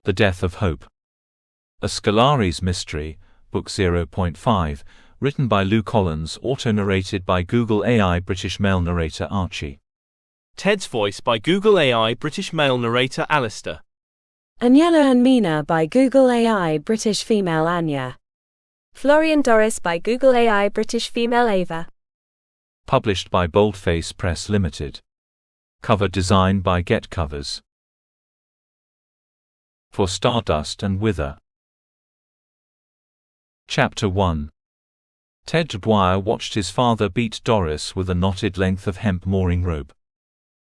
The Death of Hope. A Scolaris Mystery, Book 0.5, written by Lou Collins, auto-narrated by Google AI British male narrator Archie. Ted's voice by Google AI British male narrator Alistair. Aniela and Mina by Google AI British female Anya. Florry and Doris by Google AI British female Ava. Published by Boldface Press Limited. Cover design by Get Covers. For Stardust and Wither. Chapter 1. Ted Dwyer watched his father beat Doris with a knotted length of hemp mooring rope.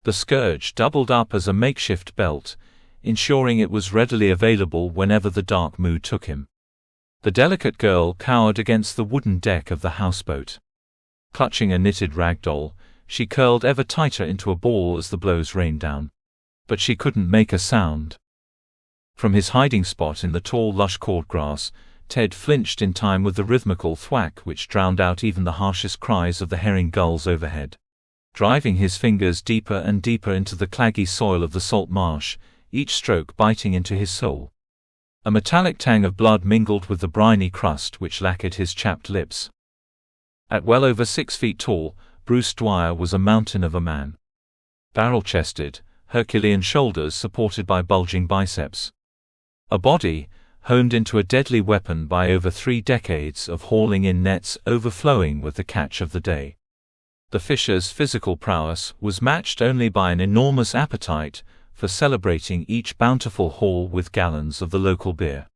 The scourge doubled up as a makeshift belt, ensuring it was readily available whenever the dark mood took him. The delicate girl cowered against the wooden deck of the houseboat. Clutching a knitted rag doll, she curled ever tighter into a ball as the blows rained down. But she couldn't make a sound. From his hiding spot in the tall lush cordgrass, Ted flinched in time with the rhythmical thwack which drowned out even the harshest cries of the herring gulls overhead. Driving his fingers deeper and deeper into the claggy soil of the salt marsh, each stroke biting into his soul. A metallic tang of blood mingled with the briny crust which lacquered his chapped lips. At well over 6 feet tall, Bruce Dwyer was a mountain of a man. Barrel-chested, Herculean shoulders supported by bulging biceps. A body, honed into a deadly weapon by over 3 decades of hauling in nets overflowing with the catch of the day. The fisher's physical prowess was matched only by an enormous appetite for celebrating each bountiful haul with gallons of the local beer.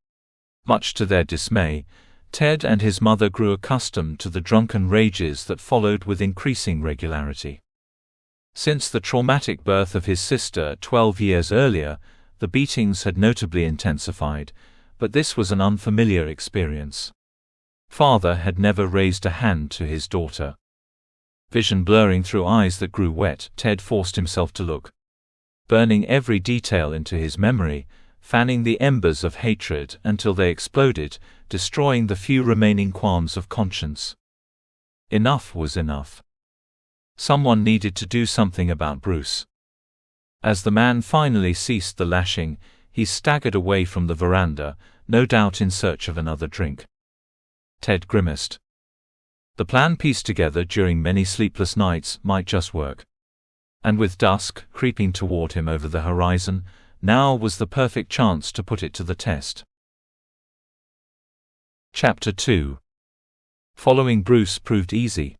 Much to their dismay, Ted and his mother grew accustomed to the drunken rages that followed with increasing regularity. Since the traumatic birth of his sister 12 years earlier, the beatings had notably intensified, but this was an unfamiliar experience. Father had never raised a hand to his daughter. Vision blurring through eyes that grew wet, Ted forced himself to look. Burning every detail into his memory, fanning the embers of hatred until they exploded, destroying the few remaining qualms of conscience. Enough was enough. Someone needed to do something about Bruce. As the man finally ceased the lashing, he staggered away from the veranda, no doubt in search of another drink. Ted grimaced. The plan pieced together during many sleepless nights might just work. And with dusk creeping toward him over the horizon, now was the perfect chance to put it to the test. Chapter 2. Following Bruce proved easy.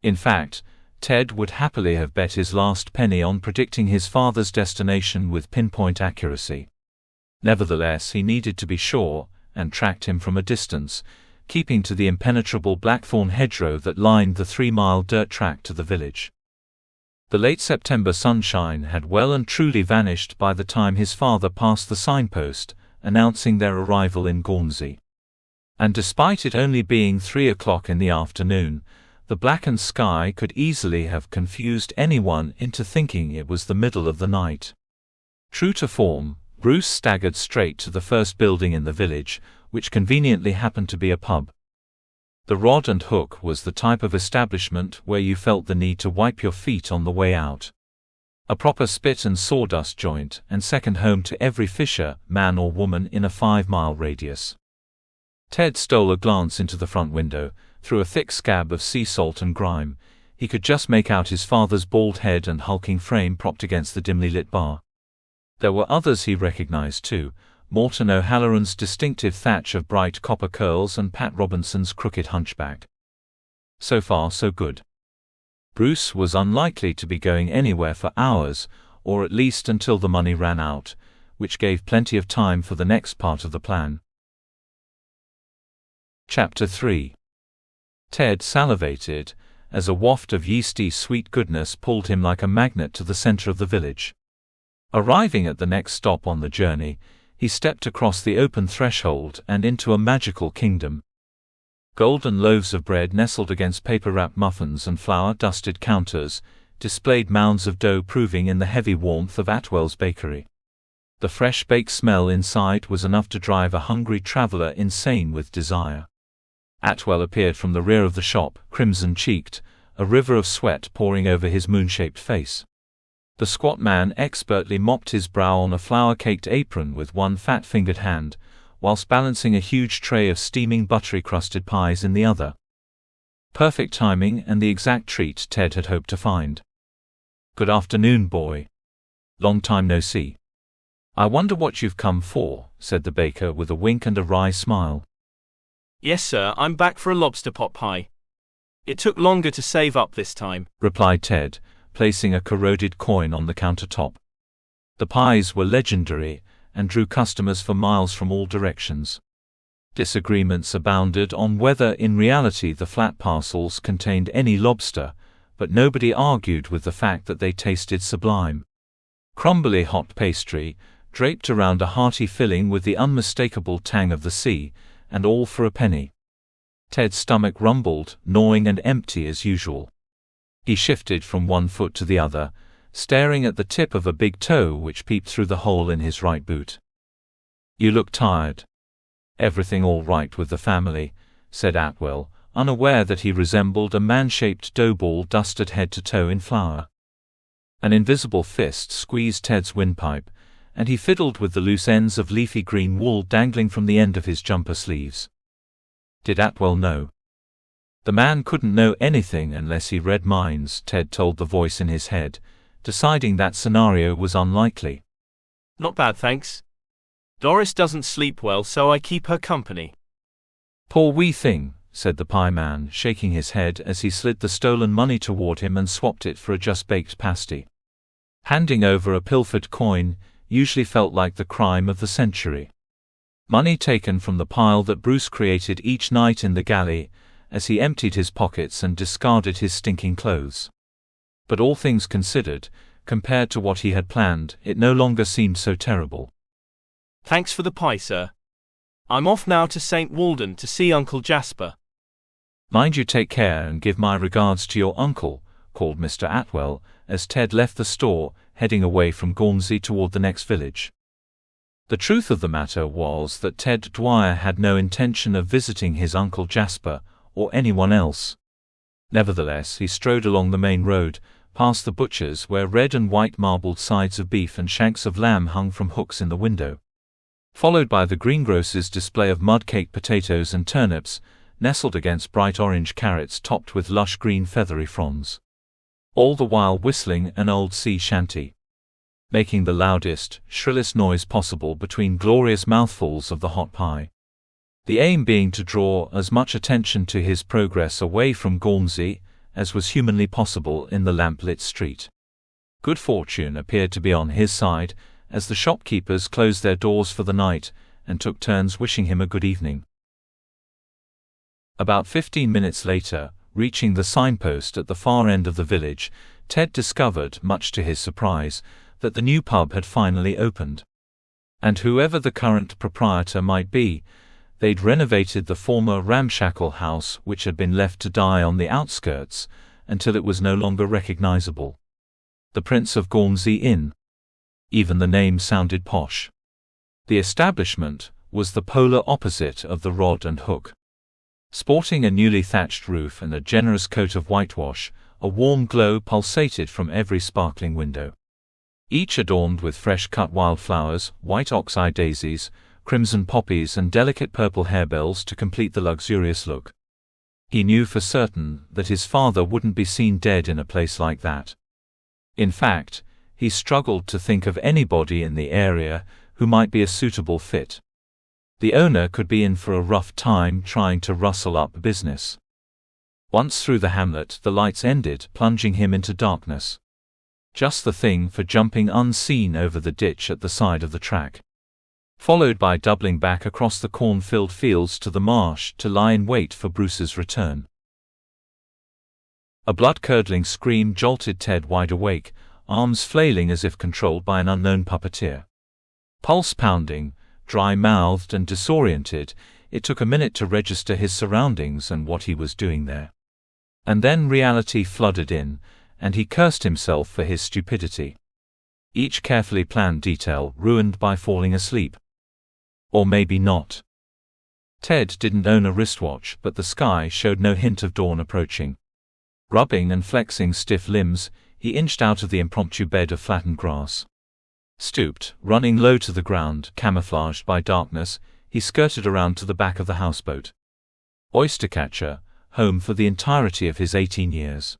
In fact, Ted would happily have bet his last penny on predicting his father's destination with pinpoint accuracy. Nevertheless, he needed to be sure, and tracked him from a distance, keeping to the impenetrable blackthorn hedgerow that lined the 3-mile dirt track to the village. The late September sunshine had well and truly vanished by the time his father passed the signpost, announcing their arrival in Guernsey. And despite it only being 3 o'clock in the afternoon, the blackened sky could easily have confused anyone into thinking it was the middle of the night. True to form, Bruce staggered straight to the first building in the village, which conveniently happened to be a pub. The Rod and Hook was the type of establishment where you felt the need to wipe your feet on the way out. A proper spit and sawdust joint, and second home to every fisher, man or woman in a 5-mile radius. Ted stole a glance into the front window. Through a thick scab of sea salt and grime, he could just make out his father's bald head and hulking frame propped against the dimly lit bar. There were others he recognized too, Morton O'Halloran's distinctive thatch of bright copper curls and Pat Robinson's crooked hunchback. So far so good. Bruce was unlikely to be going anywhere for hours, or at least until the money ran out, which gave plenty of time for the next part of the plan. Chapter 3. Ted salivated, as a waft of yeasty sweet goodness pulled him like a magnet to the center of the village. Arriving at the next stop on the journey, he stepped across the open threshold and into a magical kingdom. Golden loaves of bread nestled against paper-wrapped muffins and flour-dusted counters, displayed mounds of dough proving in the heavy warmth of Atwell's bakery. The fresh baked smell inside was enough to drive a hungry traveler insane with desire. Atwell appeared from the rear of the shop, crimson-cheeked, a river of sweat pouring over his moon-shaped face. The squat man expertly mopped his brow on a flour-caked apron with one fat-fingered hand, whilst balancing a huge tray of steaming buttery-crusted pies in the other. Perfect timing and the exact treat Ted had hoped to find. "Good afternoon, boy. Long time no see." "I wonder what you've come for," said the baker with a wink and a wry smile. "Yes, sir, I'm back for a lobster pot pie. It took longer to save up this time," replied Ted, placing a corroded coin on the countertop. The pies were legendary and drew customers for miles from all directions. Disagreements abounded on whether in reality the flat parcels contained any lobster, but nobody argued with the fact that they tasted sublime. Crumbly hot pastry, draped around a hearty filling with the unmistakable tang of the sea, and all for a penny. Ted's stomach rumbled, gnawing and empty as usual. He shifted from one foot to the other, staring at the tip of a big toe which peeped through the hole in his right boot. "You look tired." "Everything all right with the family," said Atwell, unaware that he resembled a man-shaped dough ball dusted head to toe in flour. An invisible fist squeezed Ted's windpipe, and he fiddled with the loose ends of leafy green wool dangling from the end of his jumper sleeves. Did Atwell know? The man couldn't know anything unless he read minds, Ted told the voice in his head, deciding that scenario was unlikely. "Not bad, thanks. Doris doesn't sleep well, so I keep her company." "Poor wee thing," said the pie man, shaking his head as he slid the stolen money toward him and swapped it for a just-baked pasty. Handing over a pilfered coin usually felt like the crime of the century. Money taken from the pile that Bruce created each night in the galley, as he emptied his pockets and discarded his stinking clothes. But all things considered, compared to what he had planned, it no longer seemed so terrible. "Thanks for the pie, sir. I'm off now to St. Walden to see Uncle Jasper." "Mind you take care and give my regards to your uncle," called Mr. Atwell, as Ted left the store, heading away from Gormsey toward the next village. The truth of the matter was that Ted Dwyer had no intention of visiting his Uncle Jasper, or anyone else. Nevertheless, he strode along the main road, past the butcher's where red and white marbled sides of beef and shanks of lamb hung from hooks in the window. Followed by the greengrocer's display of mud-caked potatoes and turnips, nestled against bright orange carrots topped with lush green feathery fronds. All the while whistling an old sea shanty, making the loudest, shrillest noise possible between glorious mouthfuls of the hot pie. The aim being to draw as much attention to his progress away from Gormsey as was humanly possible in the lamp-lit street. Good fortune appeared to be on his side, as the shopkeepers closed their doors for the night and took turns wishing him a good evening. About 15 minutes later, reaching the signpost at the far end of the village, Ted discovered, much to his surprise, that the new pub had finally opened. And whoever the current proprietor might be, they'd renovated the former ramshackle house which had been left to die on the outskirts until it was no longer recognizable. The Prince of Gormsey Inn. Even the name sounded posh. The establishment was the polar opposite of the Rod and Hook. Sporting a newly thatched roof and a generous coat of whitewash, a warm glow pulsated from every sparkling window, each adorned with fresh-cut wildflowers, white ox-eye daisies, crimson poppies and delicate purple harebells to complete the luxurious look. He knew for certain that his father wouldn't be seen dead in a place like that. In fact, he struggled to think of anybody in the area who might be a suitable fit. The owner could be in for a rough time trying to rustle up business. Once through the hamlet, the lights ended, plunging him into darkness. Just the thing for jumping unseen over the ditch at the side of the track, followed by doubling back across the corn-filled fields to the marsh to lie in wait for Bruce's return. A blood-curdling scream jolted Ted wide awake, arms flailing as if controlled by an unknown puppeteer. Pulse pounding, dry-mouthed and disoriented, it took a minute to register his surroundings and what he was doing there. And then reality flooded in, and he cursed himself for his stupidity. Each carefully planned detail ruined by falling asleep. Or maybe not. Ted didn't own a wristwatch, but the sky showed no hint of dawn approaching. Rubbing and flexing stiff limbs, he inched out of the impromptu bed of flattened grass. Stooped, running low to the ground, camouflaged by darkness, he skirted around to the back of the houseboat. Oystercatcher, home for the entirety of his 18 years.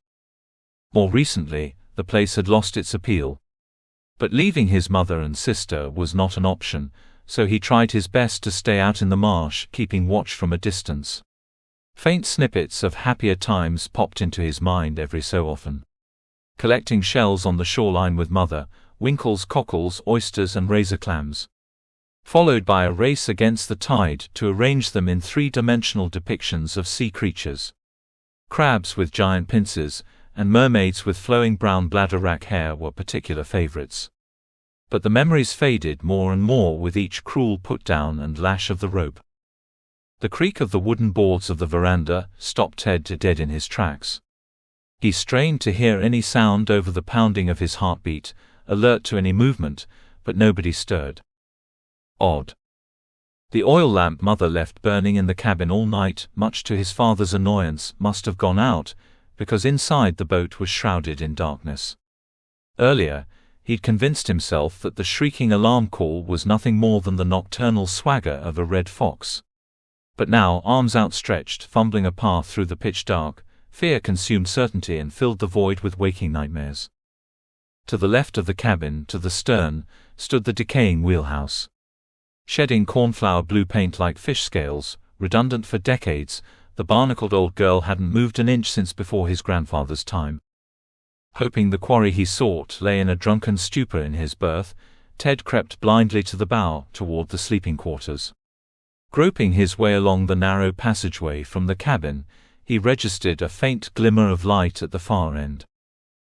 More recently, the place had lost its appeal. But leaving his mother and sister was not an option, so he tried his best to stay out in the marsh, keeping watch from a distance. Faint snippets of happier times popped into his mind every so often. Collecting shells on the shoreline with mother, winkles, cockles, oysters and razor clams. Followed by a race against the tide to arrange them in three-dimensional depictions of sea creatures. Crabs with giant pincers, and mermaids with flowing brown bladder-wrack hair were particular favorites. But the memories faded more and more with each cruel put-down and lash of the rope. The creak of the wooden boards of the veranda stopped Ted dead in his tracks. He strained to hear any sound over the pounding of his heartbeat, alert to any movement, but nobody stirred. Odd. The oil lamp mother left burning in the cabin all night, much to his father's annoyance, must have gone out, because inside the boat was shrouded in darkness. Earlier, he'd convinced himself that the shrieking alarm call was nothing more than the nocturnal swagger of a red fox. But now, arms outstretched, fumbling a path through the pitch dark, fear consumed certainty and filled the void with waking nightmares. To the left of the cabin, to the stern, stood the decaying wheelhouse. Shedding cornflower blue paint like fish scales, redundant for decades, the barnacled old girl hadn't moved an inch since before his grandfather's time. Hoping the quarry he sought lay in a drunken stupor in his berth, Ted crept blindly to the bow, toward the sleeping quarters. Groping his way along the narrow passageway from the cabin, he registered a faint glimmer of light at the far end.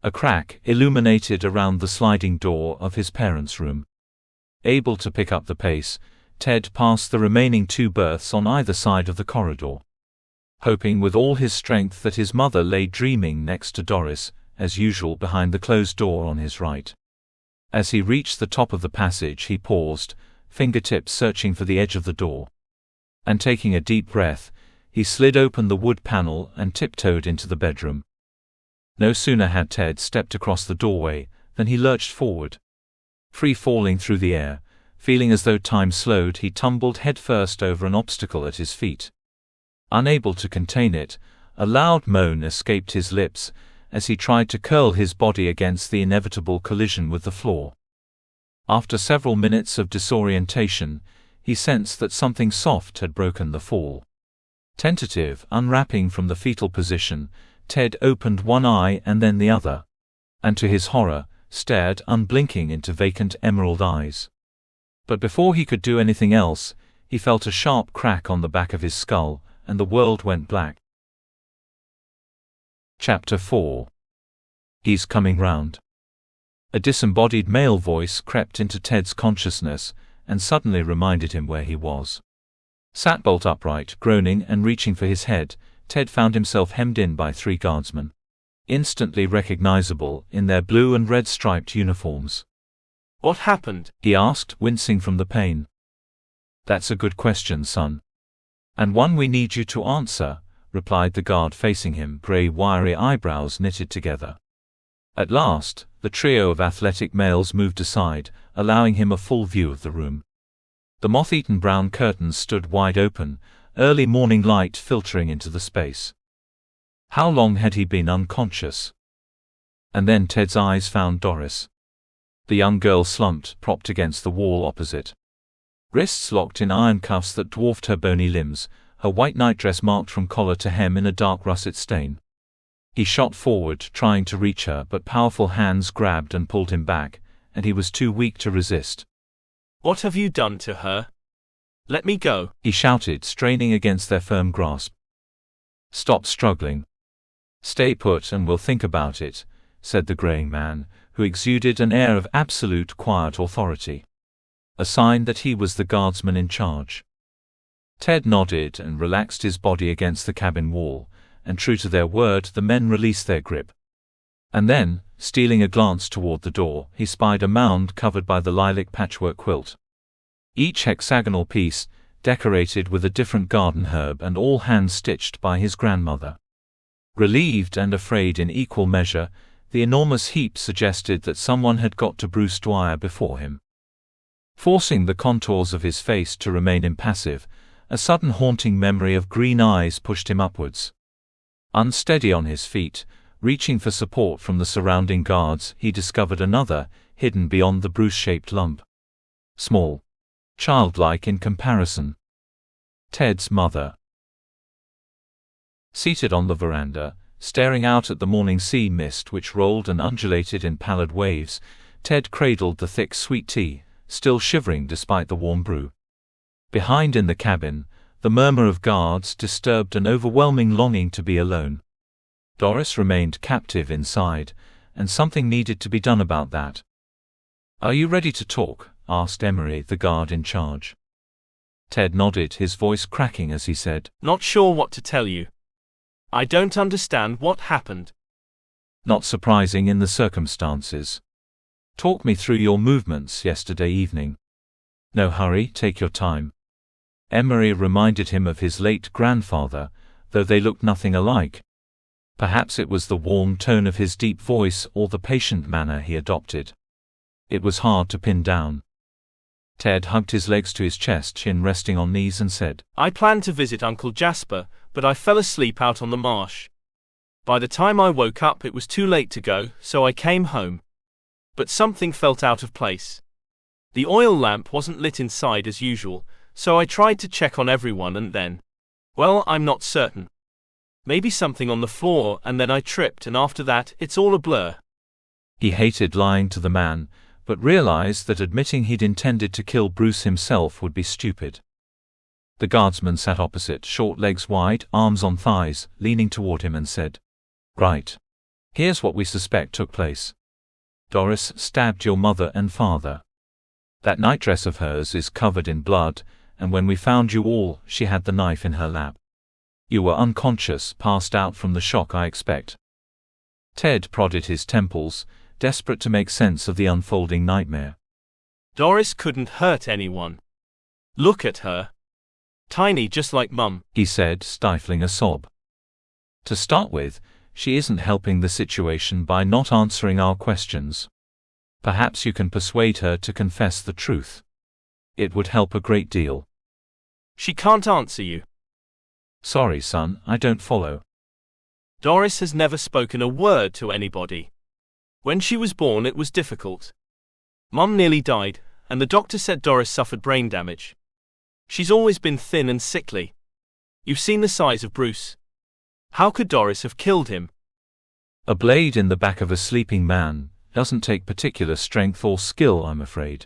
A crack illuminated around the sliding door of his parents' room. Able to pick up the pace, Ted passed the remaining two berths on either side of the corridor. Hoping with all his strength that his mother lay dreaming next to Doris, as usual behind the closed door on his right. As he reached the top of the passage he paused, fingertips searching for the edge of the door. And taking a deep breath, he slid open the wood panel and tiptoed into the bedroom. No sooner had Ted stepped across the doorway than he lurched forward. Free-falling through the air, feeling as though time slowed, he tumbled headfirst over an obstacle at his feet. Unable to contain it, a loud moan escaped his lips as he tried to curl his body against the inevitable collision with the floor. After several minutes of disorientation, he sensed that something soft had broken the fall. Tentative, unwrapping from the fetal position, Ted opened one eye and then the other, and to his horror, stared unblinking into vacant emerald eyes. But before he could do anything else, he felt a sharp crack on the back of his skull, and the world went black. Chapter 4. He's coming round. A disembodied male voice crept into Ted's consciousness, and suddenly reminded him where he was. Sat bolt upright, groaning and reaching for his head, Ted found himself hemmed in by three guardsmen. Instantly recognizable in their blue and red striped uniforms. What happened? He asked, wincing from the pain. That's a good question, son. And one we need you to answer, replied the guard facing him, gray wiry eyebrows knitted together. At last, the trio of athletic males moved aside, allowing him a full view of the room. The moth-eaten brown curtains stood wide open, early morning light filtering into the space. How long had he been unconscious? And then Ted's eyes found Doris. The young girl slumped, propped against the wall opposite. Wrists locked in iron cuffs that dwarfed her bony limbs, her white nightdress marked from collar to hem in a dark russet stain. He shot forward, trying to reach her, but powerful hands grabbed and pulled him back, and he was too weak to resist. What have you done to her? Let me go, he shouted, straining against their firm grasp. Stop struggling. Stay put and we'll think about it, said the greying man, who exuded an air of absolute quiet authority. A sign that he was the guardsman in charge. Ted nodded and relaxed his body against the cabin wall, and true to their word, the men released their grip. And then, stealing a glance toward the door, he spied a mound covered by the lilac patchwork quilt. Each hexagonal piece, decorated with a different garden herb and all hand-stitched by his grandmother. Relieved and afraid in equal measure, The enormous heap suggested that someone had got to Bruce Dwyer before him. Forcing the contours of his face to remain impassive, a sudden haunting memory of green eyes pushed him upwards. Unsteady on his feet, reaching for support from the surrounding guards, he discovered another, hidden beyond the Bruce-shaped lump. Small. Childlike in comparison. Ted's mother. Seated on the veranda, staring out at the morning sea mist which rolled and undulated in pallid waves, Ted cradled the thick sweet tea, still shivering despite the warm brew. Behind in the cabin, the murmur of guards disturbed an overwhelming longing to be alone. Doris remained captive inside, and something needed to be done about that. "Are you ready to talk?" asked Emery, the guard in charge. Ted nodded, his voice cracking as he said, "Not sure what to tell you. I don't understand what happened." "Not surprising in the circumstances. Talk me through your movements yesterday evening." "No hurry, take your time." Emery reminded him of his late grandfather, though they looked nothing alike. Perhaps it was the warm tone of his deep voice or the patient manner he adopted. It was hard to pin down. Ted hugged his legs to his chest, chin resting on knees, and said, "I planned to visit Uncle Jasper, but I fell asleep out on the marsh. By the time I woke up it was too late to go, so I came home. But something felt out of place. The oil lamp wasn't lit inside as usual, so I tried to check on everyone and then, well, I'm not certain. Maybe something on the floor, and then I tripped, and after that it's all a blur." He hated lying to the man, but realized that admitting he'd intended to kill Bruce himself would be stupid. The guardsman sat opposite, short legs wide, arms on thighs, leaning toward him, and said, "Right. Here's what we suspect took place. Doris stabbed your mother and father. That nightdress of hers is covered in blood, and when we found you all, she had the knife in her lap. You were unconscious, passed out from the shock, I expect." Ted prodded his temples, desperate to make sense of the unfolding nightmare. "Doris couldn't hurt anyone. Look at her. Tiny, just like Mum," he said, stifling a sob. "To start with, she isn't helping the situation by not answering our questions. Perhaps you can persuade her to confess the truth. It would help a great deal." "She can't answer you." "Sorry, son, I don't follow." "Doris has never spoken a word to anybody. When she was born it was difficult. Mum nearly died, and the doctor said Doris suffered brain damage. She's always been thin and sickly. You've seen the size of Bruce. How could Doris have killed him?" "A blade in the back of a sleeping man doesn't take particular strength or skill, I'm afraid.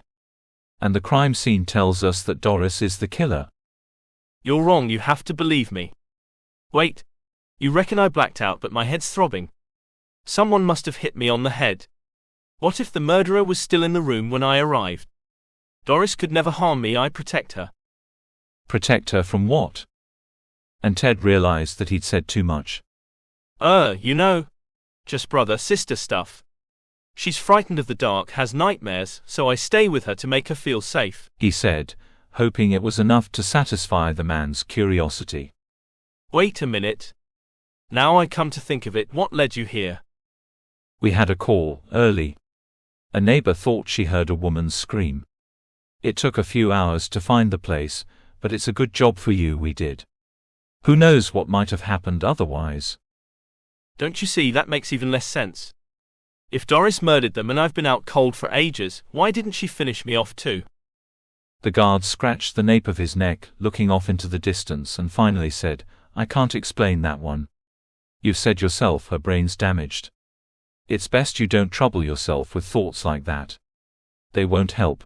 And the crime scene tells us that Doris is the killer." "You're wrong, you have to believe me." "Wait. You reckon I blacked out but my head's throbbing? Someone must have hit me on the head. What if the murderer was still in the room when I arrived? Doris could never harm me, I protect her." "Protect her from what?" And Ted realized that he'd said too much. You know. Just brother-sister stuff. She's frightened of the dark, has nightmares, so I stay with her to make her feel safe," he said, hoping it was enough to satisfy the man's curiosity. "Wait a minute. Now I come to think of it, what led you here?" "We had a call, early. A neighbor thought she heard a woman's scream. It took a few hours to find the place, but it's a good job for you we did. Who knows what might have happened otherwise?" "Don't you see, that makes even less sense. If Doris murdered them and I've been out cold for ages, why didn't she finish me off too?" The guard scratched the nape of his neck, looking off into the distance, and finally said, "I can't explain that one. You've said yourself her brain's damaged. It's best you don't trouble yourself with thoughts like that. They won't help.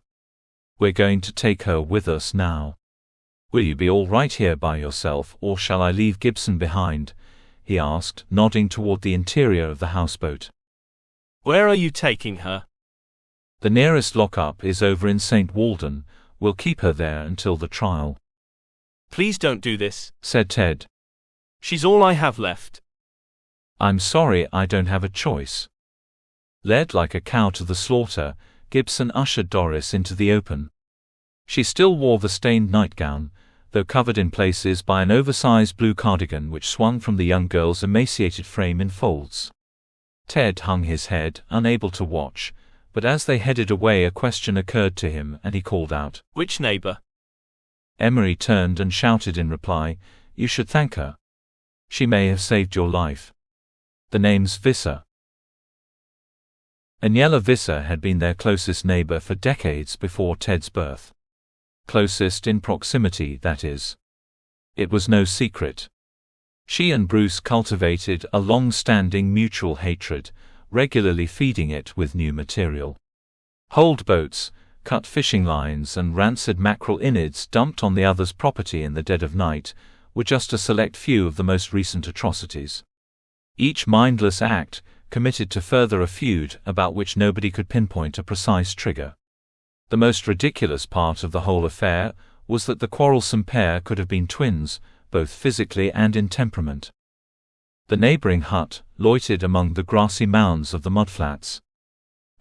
We're going to take her with us now. Will you be all right here by yourself, or shall I leave Gibson behind?" he asked, nodding toward the interior of the houseboat. "Where are you taking her?" "The nearest lockup is over in St. Walden. We'll keep her there until the trial." "Please don't do this," said Ted. "She's all I have left." "I'm sorry, I don't have a choice." Led like a cow to the slaughter, Gibson ushered Doris into the open. She still wore the stained nightgown, though covered in places by an oversized blue cardigan which swung from the young girl's emaciated frame in folds. Ted hung his head, unable to watch, but as they headed away a question occurred to him and he called out, "Which neighbor?" Emery turned and shouted in reply, "You should thank her. She may have saved your life. The name's Visser." Aniela Visser had been their closest neighbor for decades before Ted's birth. Closest in proximity, that is. It was no secret. She and Bruce cultivated a long-standing mutual hatred, regularly feeding it with new material. Hold boats, cut fishing lines and rancid mackerel innards dumped on the other's property in the dead of night were just a select few of the most recent atrocities. Each mindless act committed to further a feud about which nobody could pinpoint a precise trigger. The most ridiculous part of the whole affair was that the quarrelsome pair could have been twins, both physically and in temperament. The neighboring hut loitered among the grassy mounds of the mudflats.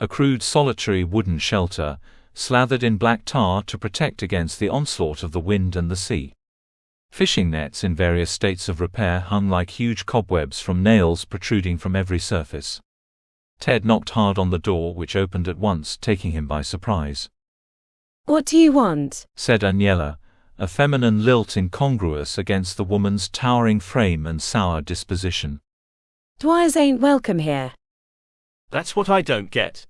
A crude solitary wooden shelter, slathered in black tar to protect against the onslaught of the wind and the sea. Fishing nets in various states of repair hung like huge cobwebs from nails protruding from every surface. Ted knocked hard on the door, which opened at once, taking him by surprise. "What do you want?" said Aniela, a feminine lilt incongruous against the woman's towering frame and sour disposition. "Dwyers ain't welcome here." "That's what I don't get."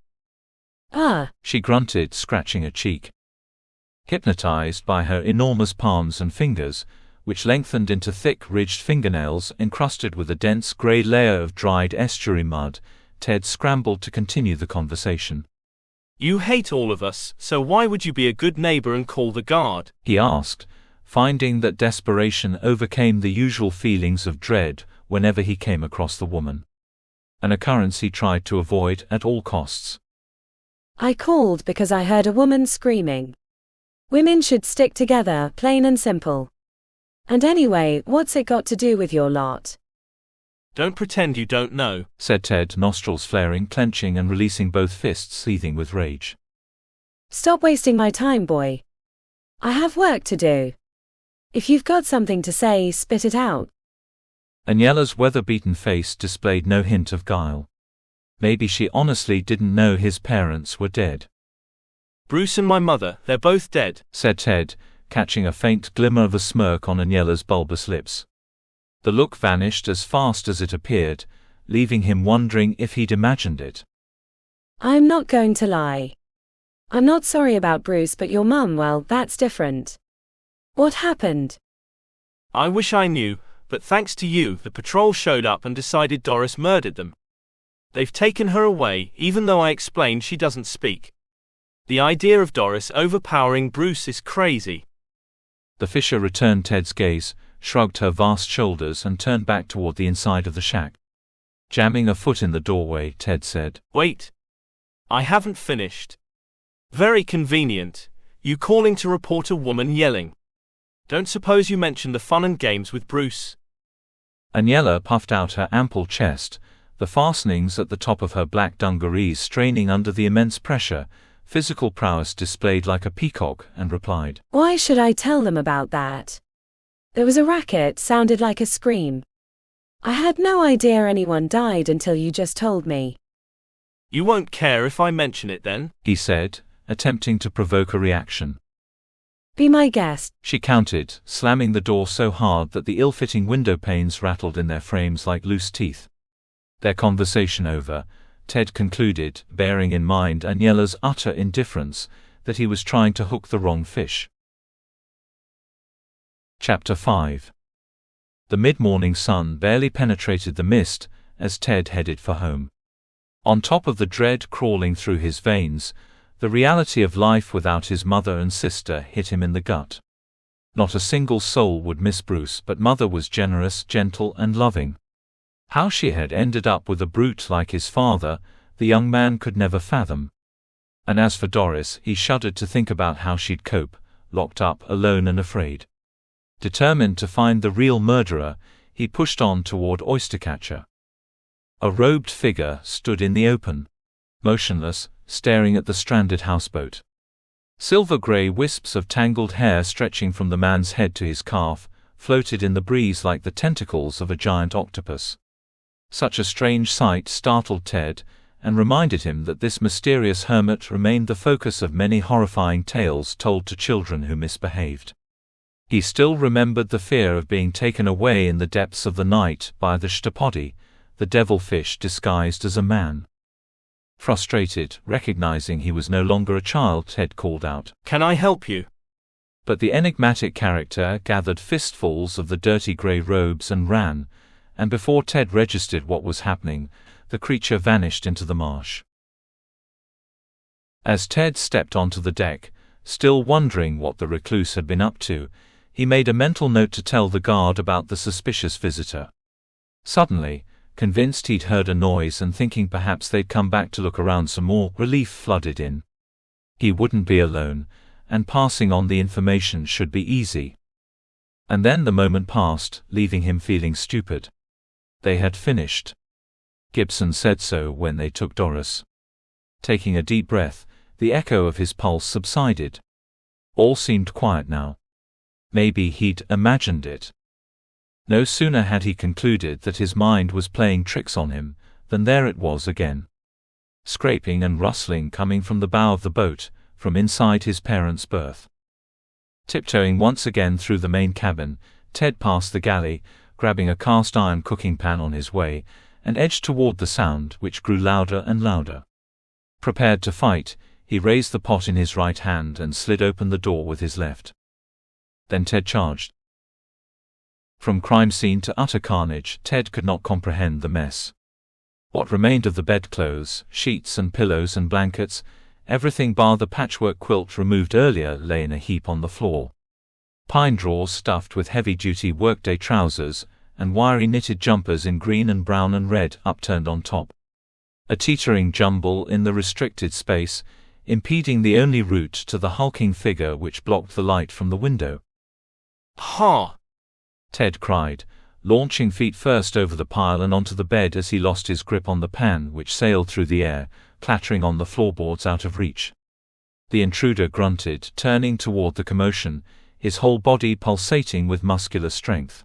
She grunted, scratching a cheek. Hypnotized by her enormous palms and fingers, which lengthened into thick, ridged fingernails encrusted with a dense grey layer of dried estuary mud, Ted scrambled to continue the conversation. "You hate all of us, so why would you be a good neighbor and call the guard?" he asked, finding that desperation overcame the usual feelings of dread whenever he came across the woman. An occurrence he tried to avoid at all costs. "I called because I heard a woman screaming. Women should stick together, plain and simple. And anyway, what's it got to do with your lot?" "Don't pretend you don't know," said Ted, nostrils flaring, clenching and releasing both fists seething with rage. "Stop wasting my time, boy. I have work to do. If you've got something to say, spit it out." Aniela's weather-beaten face displayed no hint of guile. Maybe she honestly didn't know his parents were dead. "Bruce and my mother, they're both dead," said Ted, catching a faint glimmer of a smirk on Aniela's bulbous lips. The look vanished as fast as it appeared, leaving him wondering if he'd imagined it. "I'm not going to lie. I'm not sorry about Bruce, but your mum, well, that's different. What happened?" "I wish I knew, but thanks to you, the patrol showed up and decided Doris murdered them. They've taken her away, even though I explained she doesn't speak. The idea of Doris overpowering Bruce is crazy." The fisher returned Ted's gaze, shrugged her vast shoulders and turned back toward the inside of the shack. Jamming a foot in the doorway, Ted said, "Wait. I haven't finished. Very convenient, you calling to report a woman yelling. Don't suppose you mentioned the fun and games with Bruce?" Aniela puffed out her ample chest, the fastenings at the top of her black dungarees straining under the immense pressure, physical prowess displayed like a peacock, and replied, "Why should I tell them about that? There was a racket, sounded like a scream. I had no idea anyone died until you just told me." "You won't care if I mention it then?" he said, attempting to provoke a reaction. "Be my guest," she countered, slamming the door so hard that the ill-fitting window panes rattled in their frames like loose teeth. Their conversation over, Ted concluded, bearing in mind Aniela's utter indifference, that he was trying to hook the wrong fish. Chapter 5. The mid-morning sun barely penetrated the mist as Ted headed for home. On top of the dread crawling through his veins, the reality of life without his mother and sister hit him in the gut. Not a single soul would miss Bruce, but Mother was generous, gentle, and loving. How she had ended up with a brute like his father, the young man could never fathom. And as for Doris, he shuddered to think about how she'd cope, locked up, alone and afraid. Determined to find the real murderer, he pushed on toward Oystercatcher. A robed figure stood in the open, motionless, staring at the stranded houseboat. Silver-gray wisps of tangled hair stretching from the man's head to his calf floated in the breeze like the tentacles of a giant octopus. Such a strange sight startled Ted, and reminded him that this mysterious hermit remained the focus of many horrifying tales told to children who misbehaved. He still remembered the fear of being taken away in the depths of the night by the shtapodi, the devilfish disguised as a man. Frustrated, recognizing he was no longer a child, Ted called out, "Can I help you?" But the enigmatic character gathered fistfuls of the dirty grey robes and ran, and before Ted registered what was happening, the creature vanished into the marsh. As Ted stepped onto the deck, still wondering what the recluse had been up to, he made a mental note to tell the guard about the suspicious visitor. Suddenly, convinced he'd heard a noise and thinking perhaps they'd come back to look around some more, relief flooded in. He wouldn't be alone, and passing on the information should be easy. And then the moment passed, leaving him feeling stupid. They had finished. Gibson said so when they took Doris. Taking a deep breath, the echo of his pulse subsided. All seemed quiet now. Maybe he'd imagined it. No sooner had he concluded that his mind was playing tricks on him, than there it was again. Scraping and rustling coming from the bow of the boat, from inside his parents' berth. Tiptoeing once again through the main cabin, Ted passed the galley, grabbing a cast-iron cooking pan on his way, and edged toward the sound, which grew louder and louder. Prepared to fight, he raised the pot in his right hand and slid open the door with his left. Then Ted charged. From crime scene to utter carnage, Ted could not comprehend the mess. What remained of the bedclothes, sheets and pillows and blankets, everything bar the patchwork quilt removed earlier, lay in a heap on the floor. Pine drawers stuffed with heavy-duty workday trousers, and wiry knitted jumpers in green and brown and red upturned on top. A teetering jumble in the restricted space, impeding the only route to the hulking figure which blocked the light from the window. "Ha!" Ted cried, launching feet first over the pile and onto the bed as he lost his grip on the pan which sailed through the air, clattering on the floorboards out of reach. The intruder grunted, turning toward the commotion, his whole body pulsating with muscular strength.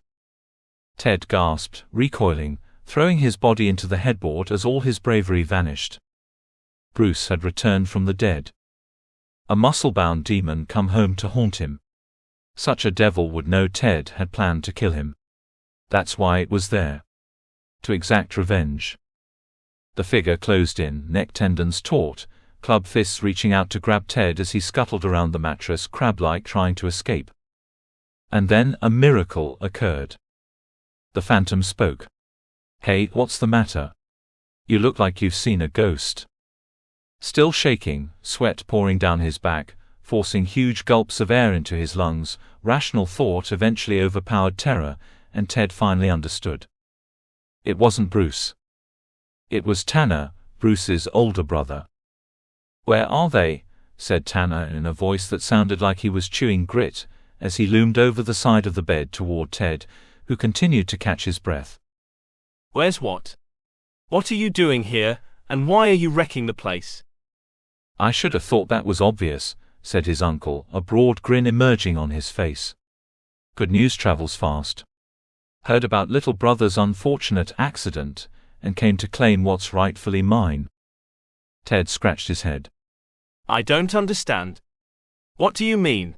Ted gasped, recoiling, throwing his body into the headboard as all his bravery vanished. Bruce had returned from the dead. A muscle-bound demon come home to haunt him. Such a devil would know Ted had planned to kill him. That's why it was there. To exact revenge. The figure closed in, neck tendons taut, club fists reaching out to grab Ted as he scuttled around the mattress crab-like trying to escape. And then a miracle occurred. The phantom spoke. "Hey, what's the matter? You look like you've seen a ghost." Still shaking, sweat pouring down his back, forcing huge gulps of air into his lungs, rational thought eventually overpowered terror, and Ted finally understood. It wasn't Bruce. It was Tanner, Bruce's older brother. "Where are they?" said Tanner in a voice that sounded like he was chewing grit, as he loomed over the side of the bed toward Ted, who continued to catch his breath. "Where's what? What are you doing here, and why are you wrecking the place?" "I should have thought that was obvious," said his uncle, a broad grin emerging on his face. "Good news travels fast. Heard about little brother's unfortunate accident, and came to claim what's rightfully mine." Ted scratched his head. "I don't understand. What do you mean?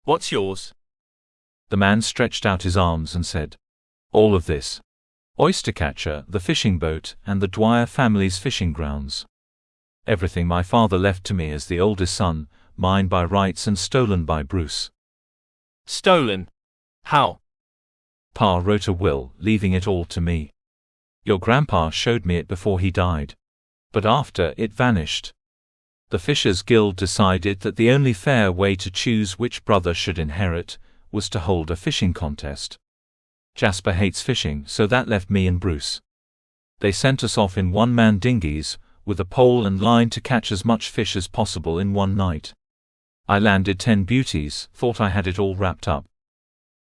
What's yours?" The man stretched out his arms and said, "All of this. Oystercatcher, the fishing boat, and the Dwyer family's fishing grounds. Everything my father left to me as the oldest son, mine by rights and stolen by Bruce." "Stolen? How?" "Pa wrote a will, leaving it all to me. Your grandpa showed me it before he died. But after, it vanished. The Fishers' Guild decided that the only fair way to choose which brother should inherit was to hold a fishing contest. Jasper hates fishing, so that left me and Bruce. They sent us off in one-man dinghies, with a pole and line to catch as much fish as possible in one night. I landed 10 beauties, thought I had it all wrapped up.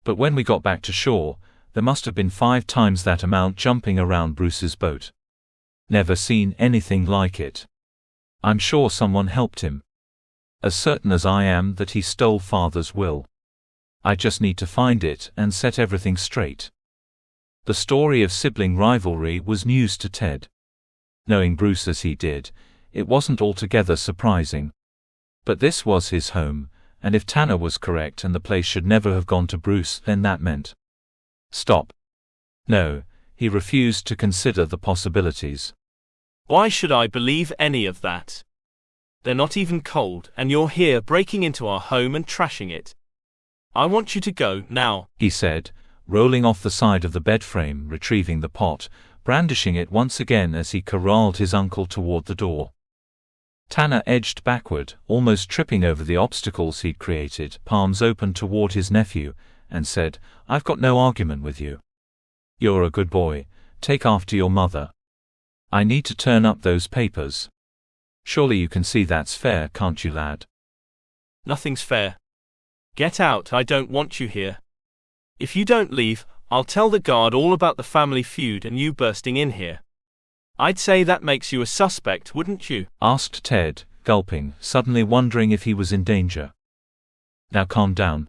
But when we got back to shore, there must have been 5 times that amount jumping around Bruce's boat. Never seen anything like it. I'm sure someone helped him. As certain as I am that he stole Father's will. I just need to find it and set everything straight." The story of sibling rivalry was news to Ted. Knowing Bruce as he did, it wasn't altogether surprising. But this was his home, and if Tanner was correct and the place should never have gone to Bruce, then that meant stop. No, he refused to consider the possibilities. Why should I believe any of that? They're not even cold, and you're here breaking into our home and trashing it. I want you to go, now, he said, rolling off the side of the bed frame, retrieving the pot, brandishing it once again as he corralled his uncle toward the door. Tanner edged backward, almost tripping over the obstacles he'd created, palms open toward his nephew, and said, "I've got no argument with you. You're a good boy, take after your mother. I need to turn up those papers. Surely you can see that's fair, can't you, lad?" Nothing's fair. Get out, I don't want you here. If you don't leave, I'll tell the guard all about the family feud and you bursting in here. I'd say that makes you a suspect, wouldn't you? Asked Ted, gulping, suddenly wondering if he was in danger. Now calm down.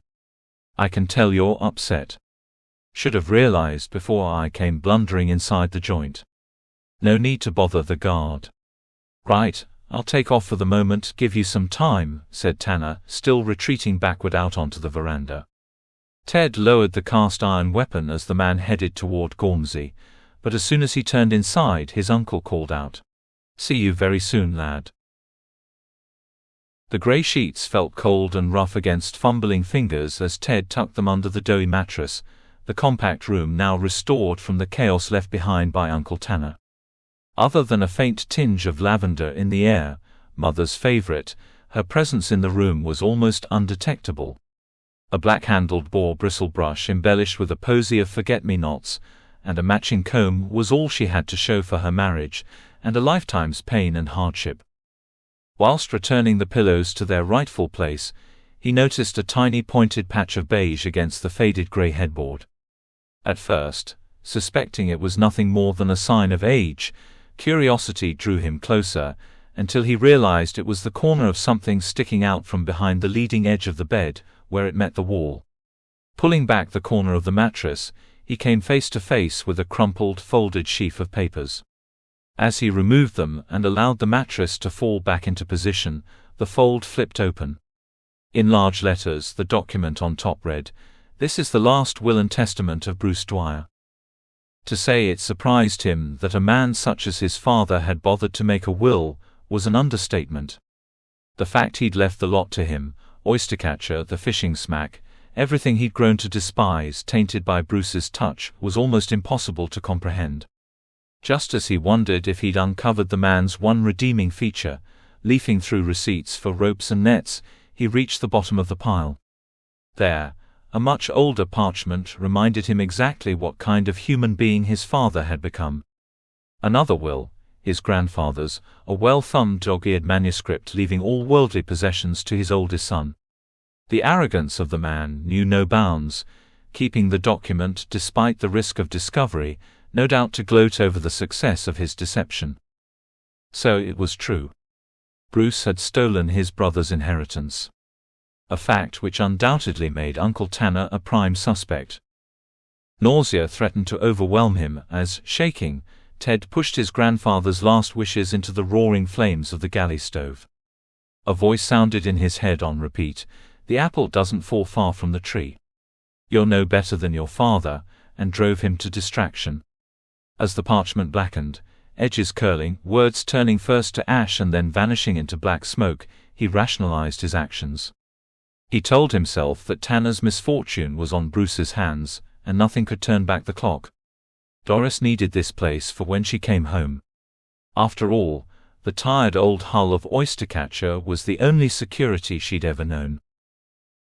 I can tell you're upset. Should have realized before I came blundering inside the joint. No need to bother the guard. Right, I'll take off for the moment, give you some time, said Tanner, still retreating backward out onto the veranda. Ted lowered the cast-iron weapon as the man headed toward Gormsey, but as soon as he turned inside, his uncle called out, "See you very soon, lad." The grey sheets felt cold and rough against fumbling fingers as Ted tucked them under the doughy mattress, the compact room now restored from the chaos left behind by Uncle Tanner. Other than a faint tinge of lavender in the air, Mother's favorite, her presence in the room was almost undetectable. A black-handled boar bristle brush embellished with a posy of forget-me-nots, and a matching comb was all she had to show for her marriage, and a lifetime's pain and hardship. Whilst returning the pillows to their rightful place, he noticed a tiny pointed patch of beige against the faded grey headboard. At first, suspecting it was nothing more than a sign of age, curiosity drew him closer, until he realized it was the corner of something sticking out from behind the leading edge of the bed, where it met the wall. Pulling back the corner of the mattress, he came face to face with a crumpled, folded sheaf of papers. As he removed them and allowed the mattress to fall back into position, the fold flipped open. In large letters, the document on top read, "This is the last will and testament of Bruce Dwyer." To say it surprised him that a man such as his father had bothered to make a will was an understatement. The fact he'd left the lot to him, Oystercatcher, the fishing smack, everything he'd grown to despise tainted by Bruce's touch, was almost impossible to comprehend. Just as he wondered if he'd uncovered the man's one redeeming feature, leafing through receipts for ropes and nets, he reached the bottom of the pile. There, a much older parchment reminded him exactly what kind of human being his father had become. Another will, his grandfather's, a well-thumbed dog-eared manuscript leaving all worldly possessions to his oldest son. The arrogance of the man knew no bounds, keeping the document despite the risk of discovery, no doubt to gloat over the success of his deception. So it was true. Bruce had stolen his brother's inheritance. A fact which undoubtedly made Uncle Tanner a prime suspect. Nausea threatened to overwhelm him as, shaking, Ted pushed his grandfather's last wishes into the roaring flames of the galley stove. A voice sounded in his head on repeat, "The apple doesn't fall far from the tree. You're no better than your father," and drove him to distraction. As the parchment blackened, edges curling, words turning first to ash and then vanishing into black smoke, he rationalized his actions. He told himself that Tanner's misfortune was on Bruce's hands, and nothing could turn back the clock. Doris needed this place for when she came home. After all, the tired old hull of Oystercatcher was the only security she'd ever known.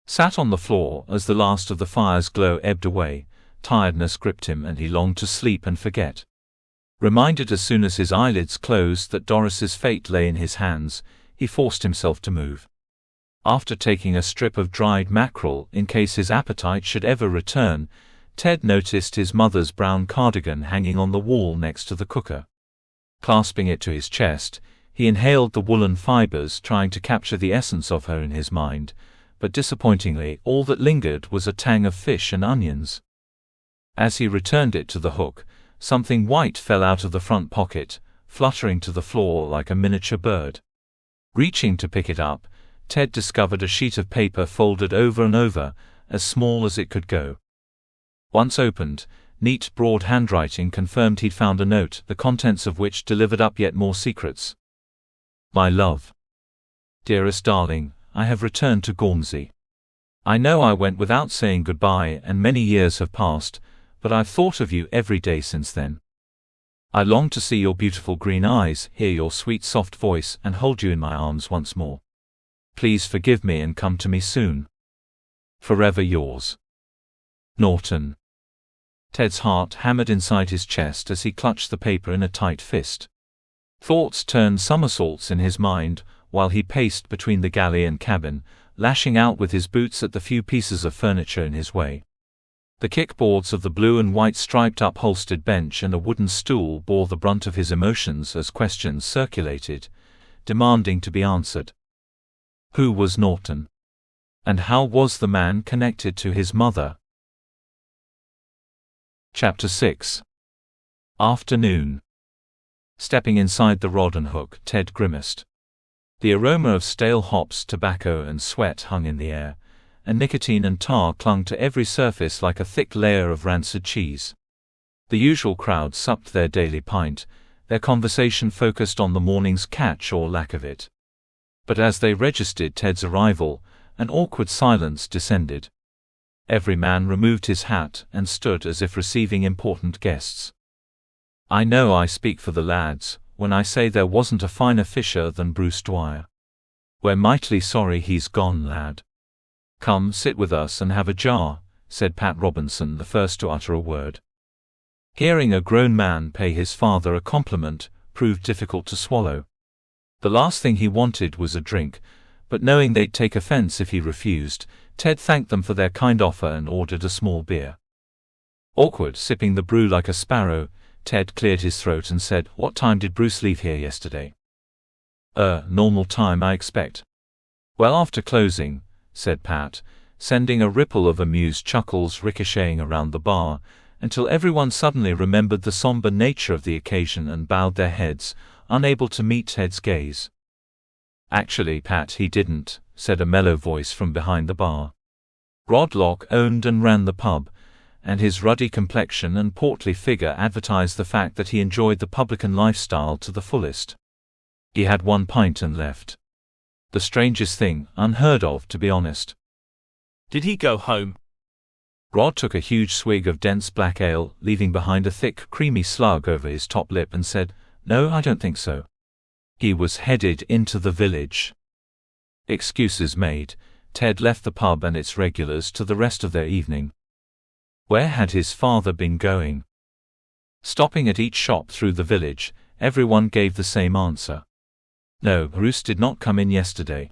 Sat on the floor as the last of the fire's glow ebbed away, tiredness gripped him and he longed to sleep and forget. Reminded as soon as his eyelids closed that Doris's fate lay in his hands, he forced himself to move. After taking a strip of dried mackerel in case his appetite should ever return, Ted noticed his mother's brown cardigan hanging on the wall next to the cooker. Clasping it to his chest, he inhaled the woolen fibers, trying to capture the essence of her in his mind, but disappointingly all that lingered was a tang of fish and onions. As he returned it to the hook, something white fell out of the front pocket, fluttering to the floor like a miniature bird. Reaching to pick it up, Ted discovered a sheet of paper folded over and over, as small as it could go. Once opened, neat, broad handwriting confirmed he'd found a note, the contents of which delivered up yet more secrets. My love. Dearest darling, I have returned to Gormsey. I know I went without saying goodbye and many years have passed, but I've thought of you every day since then. I long to see your beautiful green eyes, hear your sweet soft voice, and hold you in my arms once more. Please forgive me and come to me soon. Forever yours. Norton. Ted's heart hammered inside his chest as he clutched the paper in a tight fist. Thoughts turned somersaults in his mind while he paced between the galley and cabin, lashing out with his boots at the few pieces of furniture in his way. The kickboards of the blue and white striped upholstered bench and a wooden stool bore the brunt of his emotions as questions circulated, demanding to be answered. Who was Norton? And how was the man connected to his mother? Chapter 6. Afternoon. Stepping inside the rod and hook, Ted grimaced. The aroma of stale hops, tobacco and sweat hung in the air, and nicotine and tar clung to every surface like a thick layer of rancid cheese. The usual crowd supped their daily pint, their conversation focused on the morning's catch or lack of it. But as they registered Ted's arrival, an awkward silence descended. Every man removed his hat and stood as if receiving important guests. I know I speak for the lads when I say there wasn't a finer fisher than Bruce Dwyer. We're mightily sorry he's gone, lad. Come sit with us and have a jar, said Pat Robinson, the first to utter a word. Hearing a grown man pay his father a compliment proved difficult to swallow. The last thing he wanted was a drink, but knowing they'd take offense if he refused, Ted thanked them for their kind offer and ordered a small beer. Awkward, sipping the brew like a sparrow, Ted cleared his throat and said, What time did Bruce leave here yesterday? Normal time, I expect. Well, after closing, said Pat, sending a ripple of amused chuckles ricocheting around the bar, until everyone suddenly remembered the somber nature of the occasion and bowed their heads, unable to meet Ted's gaze. Actually, Pat, he didn't, said a mellow voice from behind the bar. Rod Locke owned and ran the pub, and his ruddy complexion and portly figure advertised the fact that he enjoyed the publican lifestyle to the fullest. He had 1 pint and left. The strangest thing, unheard of, to be honest. Did he go home? Rod took a huge swig of dense black ale, leaving behind a thick, creamy slug over his top lip, and said, No, I don't think so. He was headed into the village. Excuses made, Ted left the pub and its regulars to the rest of their evening. Where had his father been going? Stopping at each shop through the village, everyone gave the same answer. No, Bruce did not come in yesterday.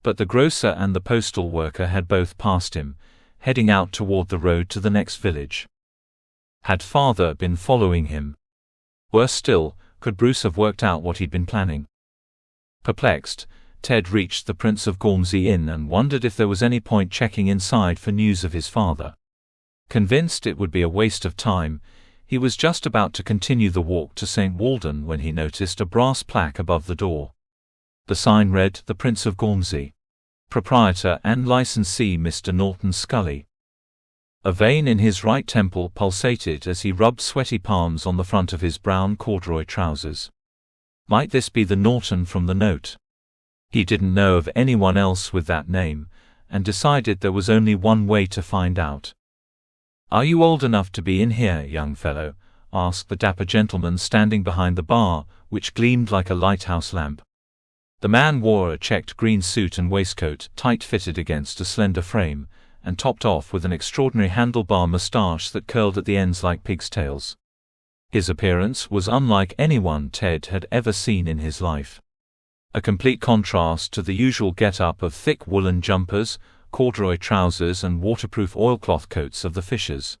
But the grocer and the postal worker had both passed him, heading out toward the road to the next village. Had father been following him? Worse still, could Bruce have worked out what he'd been planning? Perplexed, Ted reached the Prince of Gormsey Inn and wondered if there was any point checking inside for news of his father. Convinced it would be a waste of time, he was just about to continue the walk to St. Walden when he noticed a brass plaque above the door. The sign read, The Prince of Gormsey. Proprietor and licensee Mr. Norton Scully. A vein in his right temple pulsated as he rubbed sweaty palms on the front of his brown corduroy trousers. Might this be the Norton from the note? He didn't know of anyone else with that name, and decided there was only one way to find out. Are you old enough to be in here, young fellow? Asked the dapper gentleman standing behind the bar, which gleamed like a lighthouse lamp. The man wore a checked green suit and waistcoat, tight-fitted against a slender frame, and topped off with an extraordinary handlebar moustache that curled at the ends like pig's tails. His appearance was unlike anyone Ted had ever seen in his life. A complete contrast to the usual get-up of thick woolen jumpers, corduroy trousers and waterproof oilcloth coats of the fishers.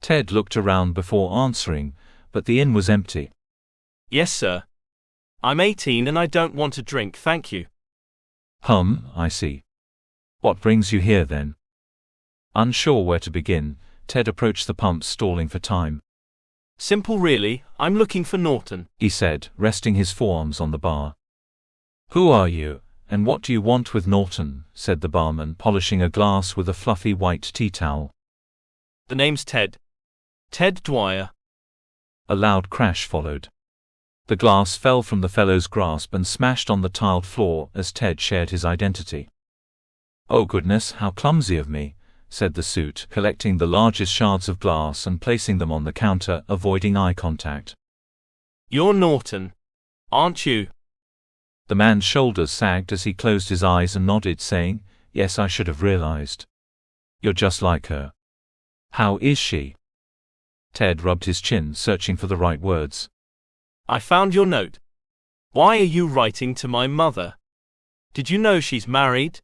Ted looked around before answering, but the inn was empty. Yes, sir. I'm 18 and I don't want a drink, thank you. I see. What brings you here then? Unsure where to begin, Ted approached the pump, stalling for time. Simple really, I'm looking for Norton, he said, resting his forearms on the bar. Who are you, and what do you want with Norton? Said the barman, polishing a glass with a fluffy white tea towel. The name's Ted. Ted Dwyer. A loud crash followed. The glass fell from the fellow's grasp and smashed on the tiled floor as Ted shared his identity. Oh goodness, how clumsy of me, said the suit, collecting the largest shards of glass and placing them on the counter, avoiding eye contact. You're Norton, aren't you? The man's shoulders sagged as he closed his eyes and nodded, saying, Yes, I should have realized. You're just like her. How is she? Ted rubbed his chin, searching for the right words. I found your note. Why are you writing to my mother? Did you know she's married?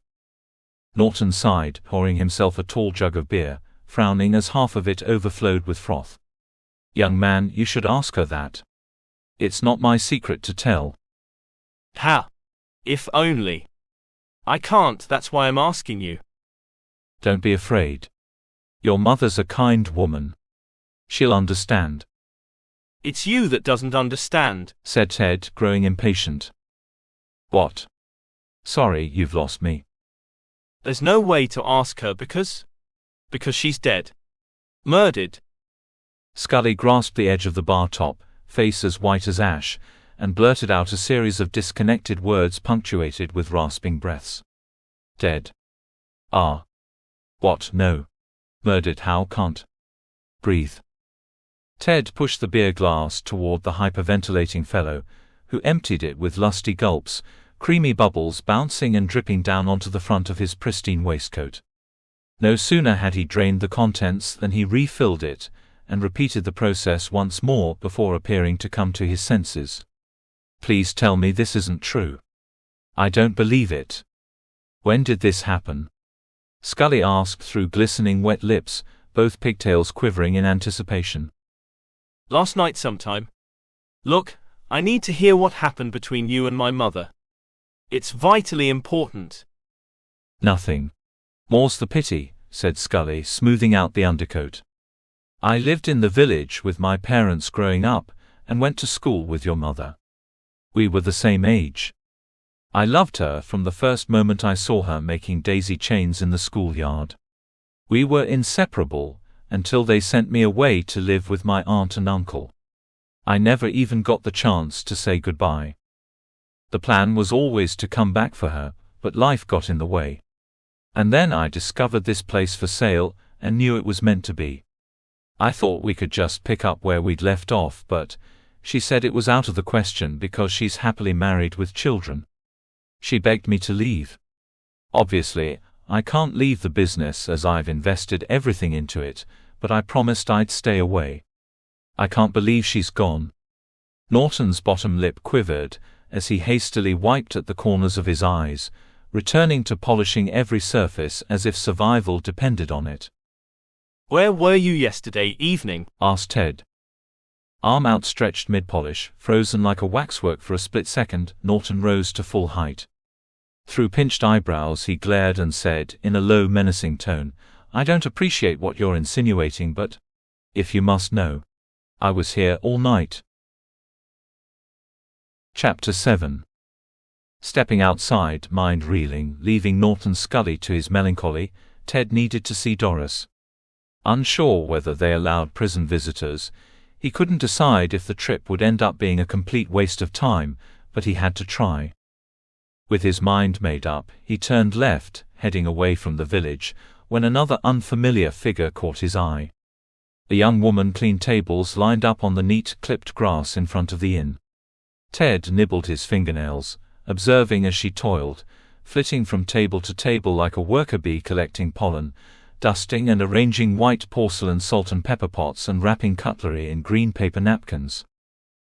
Norton sighed, pouring himself a tall jug of beer, frowning as half of it overflowed with froth. Young man, you should ask her that. It's not my secret to tell. Ha! If only. I can't, that's why I'm asking you. Don't be afraid. Your mother's a kind woman. She'll understand. It's you that doesn't understand, said Ted, growing impatient. What? Sorry, you've lost me. There's no way to ask her because she's dead. Murdered. Scully grasped the edge of the bar top, face as white as ash, and blurted out a series of disconnected words punctuated with rasping breaths. Dead. Ah. What? No. Murdered. How? Can't breathe. Ted pushed the beer glass toward the hyperventilating fellow, who emptied it with lusty gulps, creamy bubbles bouncing and dripping down onto the front of his pristine waistcoat. No sooner had he drained the contents than he refilled it, and repeated the process once more before appearing to come to his senses. Please tell me this isn't true. I don't believe it. When did this happen? Scully asked through glistening wet lips, both pigtails quivering in anticipation. Last night sometime. Look, I need to hear what happened between you and my mother. It's vitally important. Nothing. More's the pity, said Scully, smoothing out the undercoat. I lived in the village with my parents growing up, and went to school with your mother. We were the same age. I loved her from the first moment I saw her making daisy chains in the schoolyard. We were inseparable, until they sent me away to live with my aunt and uncle. I never even got the chance to say goodbye. The plan was always to come back for her, but life got in the way. And then I discovered this place for sale, and knew it was meant to be. I thought we could just pick up where we'd left off, but she said it was out of the question because she's happily married with children. She begged me to leave. Obviously, I can't leave the business as I've invested everything into it, but I promised I'd stay away. I can't believe she's gone. Norton's bottom lip quivered as he hastily wiped at the corners of his eyes, returning to polishing every surface as if survival depended on it. Where were you yesterday evening? Asked Ted. Arm outstretched mid-polish, frozen like a waxwork for a split second, Norton rose to full height. Through pinched eyebrows he glared and said, in a low, menacing tone, I don't appreciate what you're insinuating, but if you must know, I was here all night. Chapter 7. Stepping outside, mind reeling, leaving Norton Scully to his melancholy, Ted needed to see Doris. Unsure whether they allowed prison visitors, he couldn't decide if the trip would end up being a complete waste of time, but he had to try. With his mind made up, he turned left, heading away from the village, when another unfamiliar figure caught his eye. A young woman cleaned tables lined up on the neat, clipped grass in front of the inn. Ted nibbled his fingernails, observing as she toiled, flitting from table to table like a worker bee collecting pollen, dusting and arranging white porcelain salt and pepper pots and wrapping cutlery in green paper napkins.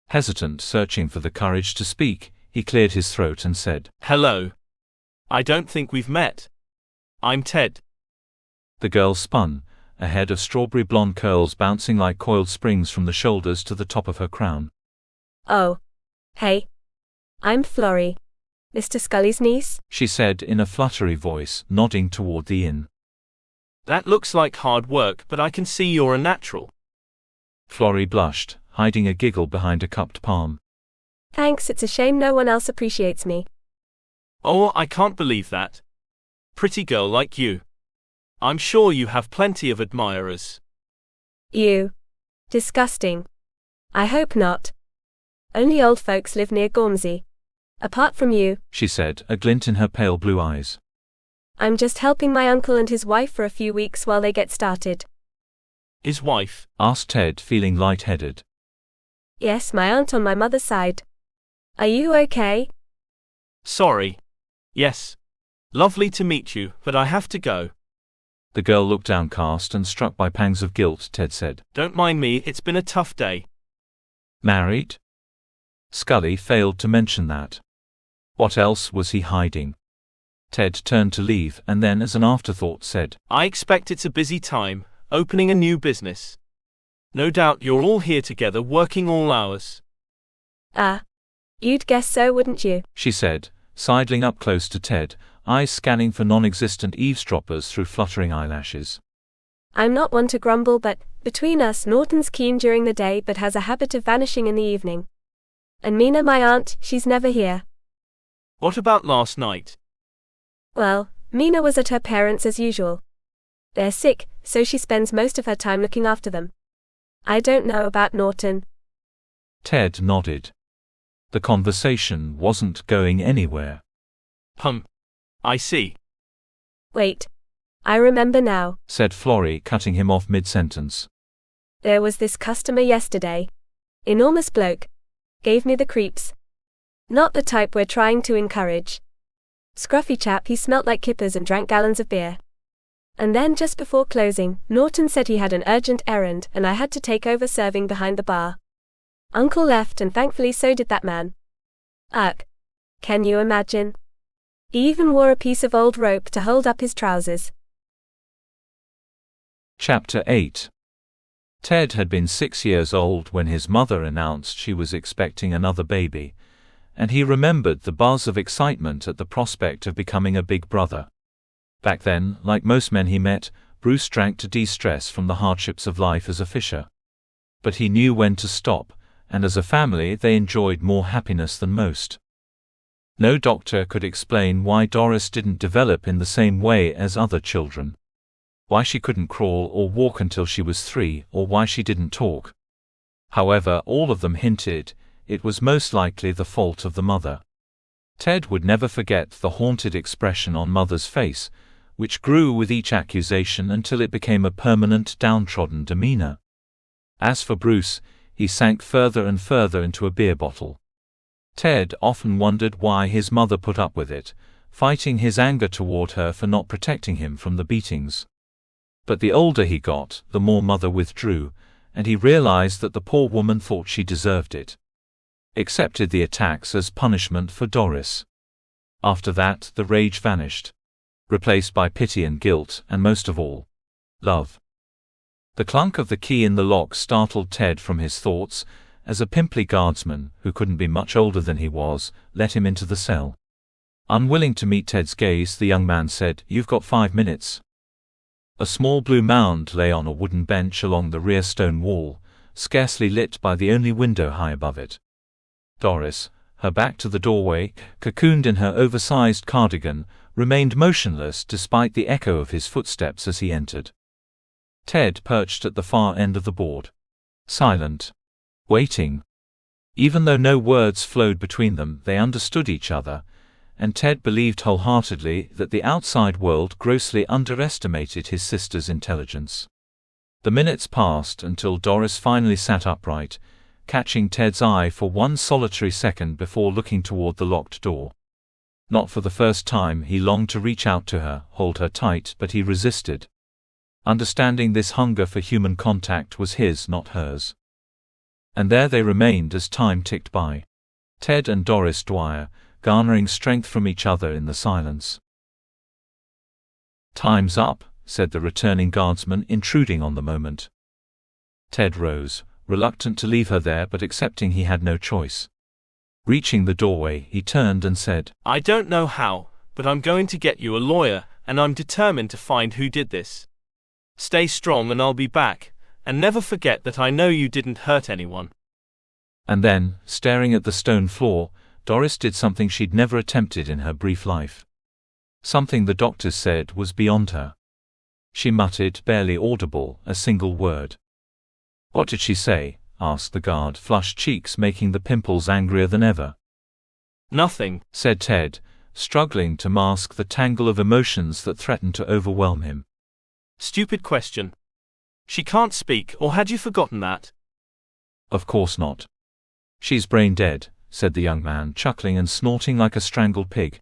Hesitant, searching for the courage to speak, he cleared his throat and said, Hello. I don't think we've met. I'm Ted. The girl spun, a head of strawberry blonde curls bouncing like coiled springs from the shoulders to the top of her crown. Oh. Hey. I'm Florry, Mr. Scully's niece, she said in a fluttery voice, nodding toward the inn. That looks like hard work, but I can see you're a natural. Florry blushed, hiding a giggle behind a cupped palm. Thanks, it's a shame no one else appreciates me. Oh, I can't believe that. Pretty girl like you. I'm sure you have plenty of admirers. You. Disgusting. I hope not. Only old folks live near Gormsey. Apart from you, She said, a glint in her pale blue eyes. I'm just helping my uncle and his wife for a few weeks while they get started. His wife? Asked Ted, feeling light-headed. Yes, my aunt on my mother's side. Are you okay? Sorry. Yes. Lovely to meet you, but I have to go. The girl looked downcast and struck by pangs of guilt. Ted said, Don't mind me, it's been a tough day. Married? Scully failed to mention that. What else was he hiding? Ted turned to leave and then, as an afterthought, said, I expect it's a busy time, opening a new business. No doubt you're all here together working all hours. You'd guess so, wouldn't you? She said, sidling up close to Ted, eyes scanning for non-existent eavesdroppers through fluttering eyelashes. I'm not one to grumble, but, between us, Norton's keen during the day but has a habit of vanishing in the evening. And Mina, my aunt, she's never here. What about last night? Well, Mina was at her parents' as usual. They're sick, so she spends most of her time looking after them. I don't know about Norton. Ted nodded. The conversation wasn't going anywhere. I see. Wait. I remember now, Said Florry, cutting him off mid-sentence. There was this customer yesterday. Enormous bloke. Gave me the creeps. Not the type we're trying to encourage. Scruffy chap, he smelt like kippers and drank gallons of beer. And then just before closing, Norton said he had an urgent errand and I had to take over serving behind the bar. Uncle left and thankfully so did that man. Can you imagine? He even wore a piece of old rope to hold up his trousers. Chapter 8. Ted had been 6 years old when his mother announced she was expecting another baby, and he remembered the buzz of excitement at the prospect of becoming a big brother. Back then, like most men he met, Bruce drank to de-stress from the hardships of life as a fisher. But he knew when to stop, and as a family they enjoyed more happiness than most. No doctor could explain why Doris didn't develop in the same way as other children. Why she couldn't crawl or walk until she was 3, or why she didn't talk. However, all of them hinted it was most likely the fault of the mother. Ted would never forget the haunted expression on Mother's face, which grew with each accusation until it became a permanent downtrodden demeanor. As for Bruce, he sank further and further into a beer bottle. Ted often wondered why his mother put up with it, fighting his anger toward her for not protecting him from the beatings. But the older he got, the more Mother withdrew, and he realized that the poor woman thought she deserved it. Accepted the attacks as punishment for Doris. After that, the rage vanished, replaced by pity and guilt, and most of all, love. The clunk of the key in the lock startled Ted from his thoughts, as a pimply guardsman, who couldn't be much older than he was, let him into the cell. Unwilling to meet Ted's gaze, the young man said, "You've got 5 minutes." A small blue mound lay on a wooden bench along the rear stone wall, scarcely lit by the only window high above it. Doris, her back to the doorway, cocooned in her oversized cardigan, remained motionless despite the echo of his footsteps as he entered. Ted perched at the far end of the board. Silent. Waiting. Even though no words flowed between them, they understood each other, and Ted believed wholeheartedly that the outside world grossly underestimated his sister's intelligence. The minutes passed until Doris finally sat upright, catching Ted's eye for one solitary second before looking toward the locked door. Not for the first time he longed to reach out to her, hold her tight, but he resisted. Understanding this hunger for human contact was his, not hers. And there they remained as time ticked by. Ted and Doris Dwyer, garnering strength from each other in the silence. "Time's up," said the returning guardsman, intruding on the moment. Ted rose, reluctant to leave her there but accepting he had no choice. Reaching the doorway, he turned and said, I don't know how, but I'm going to get you a lawyer, and I'm determined to find who did this. Stay strong and I'll be back, and never forget that I know you didn't hurt anyone. And then, staring at the stone floor, Doris did something she'd never attempted in her brief life. Something the doctors said was beyond her. She muttered, barely audible, a single word. "What did she say?" asked the guard, flushed cheeks making the pimples angrier than ever. "Nothing," said Ted, struggling to mask the tangle of emotions that threatened to overwhelm him. "Stupid question. She can't speak, or had you forgotten that?" "Of course not. She's brain dead," said the young man, chuckling and snorting like a strangled pig.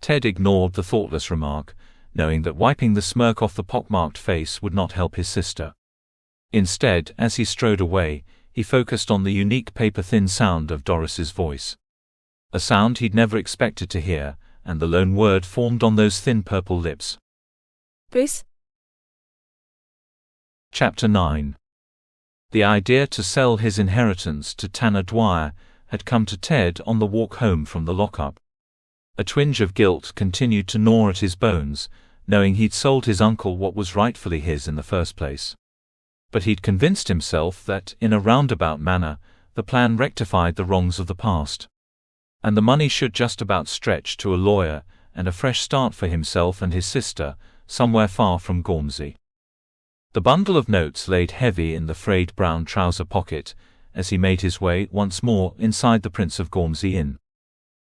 Ted ignored the thoughtless remark, knowing that wiping the smirk off the pockmarked face would not help his sister. Instead, as he strode away, he focused on the unique paper-thin sound of Doris's voice. A sound he'd never expected to hear, and the lone word formed on those thin purple lips. "Bruce?" Chapter 9. The idea to sell his inheritance to Tanner Dwyer had come to Ted on the walk home from the lockup. A twinge of guilt continued to gnaw at his bones, knowing he'd sold his uncle what was rightfully his in the first place. But he'd convinced himself that, in a roundabout manner, the plan rectified the wrongs of the past. And the money should just about stretch to a lawyer and a fresh start for himself and his sister, somewhere far from Gormsey. The bundle of notes laid heavy in the frayed brown trouser pocket as he made his way once more inside the Prince of Gormsey Inn.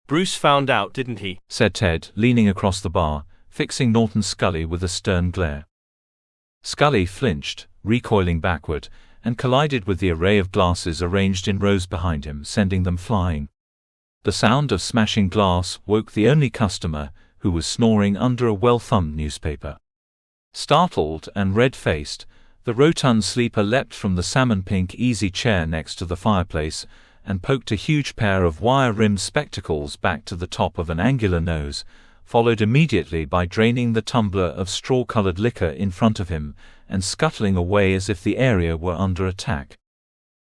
"Bruce found out, didn't he?" said Ted, leaning across the bar, fixing Norton Scully with a stern glare. Scully flinched, recoiling backward, and collided with the array of glasses arranged in rows behind him, sending them flying. The sound of smashing glass woke the only customer, who was snoring under a well-thumbed newspaper. Startled and red-faced, the rotund sleeper leapt from the salmon-pink easy chair next to the fireplace and poked a huge pair of wire-rimmed spectacles back to the top of an angular nose, followed immediately by draining the tumbler of straw-colored liquor in front of him and scuttling away as if the area were under attack.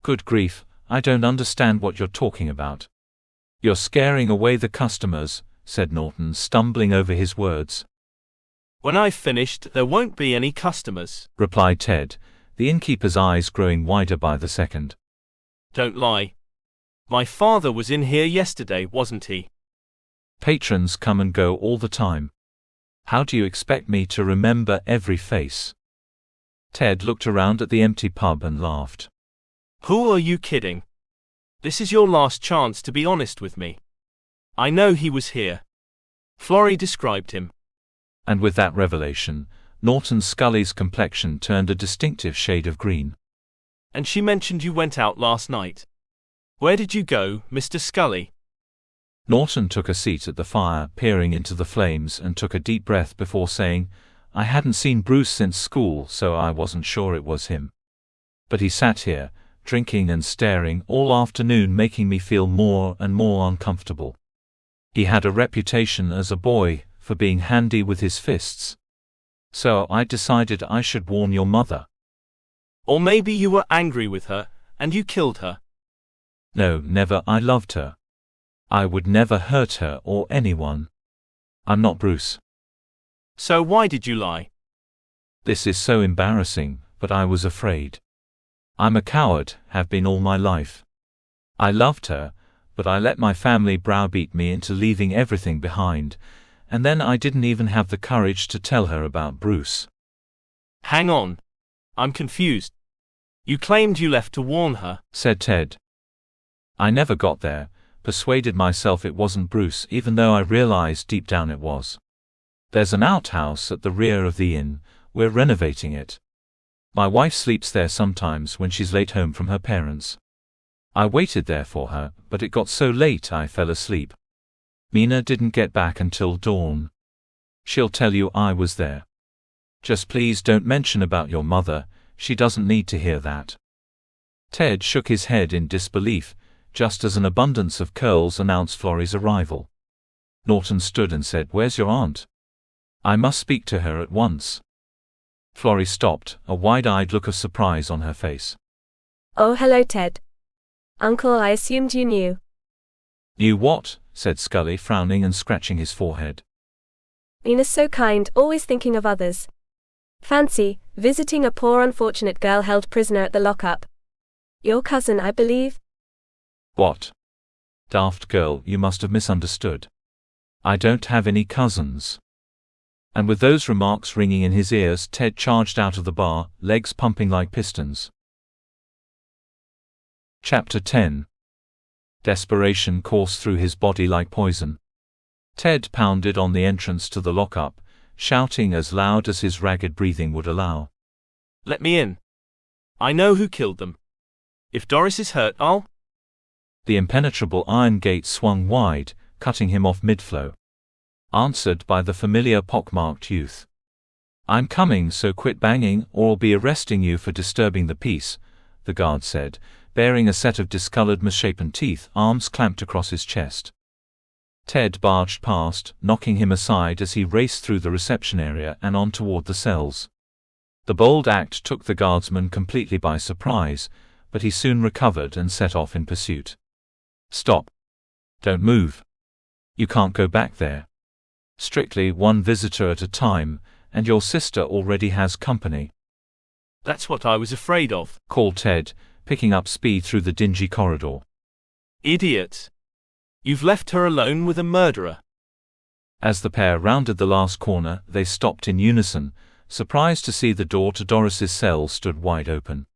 "Good grief, I don't understand what you're talking about." "You're scaring away the customers," said Norton, stumbling over his words. "When I've finished, there won't be any customers," replied Ted, the innkeeper's eyes growing wider by the second. "Don't lie. My father was in here yesterday, wasn't he?" "Patrons come and go all the time. How do you expect me to remember every face?" Ted looked around at the empty pub and laughed. "Who are you kidding? This is your last chance to be honest with me. I know he was here. Florry described him." And with that revelation, Norton Scully's complexion turned a distinctive shade of green. "And she mentioned you went out last night. Where did you go, Mr. Scully?" Norton took a seat at the fire, peering into the flames, and took a deep breath before saying, "I hadn't seen Bruce since school, so I wasn't sure it was him. But he sat here, drinking and staring all afternoon, making me feel more and more uncomfortable. He had a reputation as a boy for being handy with his fists. So I decided I should warn your mother." "Or maybe you were angry with her, and you killed her." "No, never. I loved her. I would never hurt her or anyone. I'm not Bruce." "So why did you lie?" "This is so embarrassing, but I was afraid. I'm a coward, have been all my life. I loved her, but I let my family browbeat me into leaving everything behind, and then I didn't even have the courage to tell her about Bruce." "Hang on. I'm confused. You claimed you left to warn her," said Ted. "I never got there, persuaded myself it wasn't Bruce, even though I realized deep down it was. There's an outhouse at the rear of the inn. We're renovating it. My wife sleeps there sometimes when she's late home from her parents. I waited there for her, but it got so late I fell asleep. Mina didn't get back until dawn. She'll tell you I was there. Just please don't mention about your mother, she doesn't need to hear that." Ted shook his head in disbelief, just as an abundance of curls announced Florry's arrival. Norton stood and said, "Where's your aunt? I must speak to her at once." Florry stopped, a wide-eyed look of surprise on her face. "Oh, hello, Ted. Uncle, I assumed you knew." "Knew what?" said Scully, frowning and scratching his forehead. "Mina's so kind, always thinking of others. Fancy, Visiting a poor unfortunate girl held prisoner at the lockup. Your cousin, I believe? What? Daft girl, you must have misunderstood. I don't have any cousins. And with those remarks ringing in his ears, Ted charged out of the bar, legs pumping like pistons. Chapter 10. Desperation coursed through his body like poison. Ted pounded on the entrance to the lockup, shouting as loud as his ragged breathing would allow. Let me in. I know who killed them. If Doris is hurt, I'll... The impenetrable iron gate swung wide, cutting him off mid-flow. Answered by the familiar pockmarked youth. I'm coming, so quit banging, or I'll be arresting you for disturbing the peace, the guard said, bearing a set of discolored misshapen teeth, arms clamped across his chest. Ted barged past, knocking him aside as he raced through the reception area and on toward the cells. The bold act took the guardsman completely by surprise, but he soon recovered and set off in pursuit. Stop. Don't move. You can't go back there. Strictly one visitor at a time, and your sister already has company. That's what I was afraid of, called Ted, picking up speed through the dingy corridor. Idiot. You've left her alone with a murderer. As the pair rounded the last corner, they stopped in unison, surprised to see the door to Doris's cell stood wide open.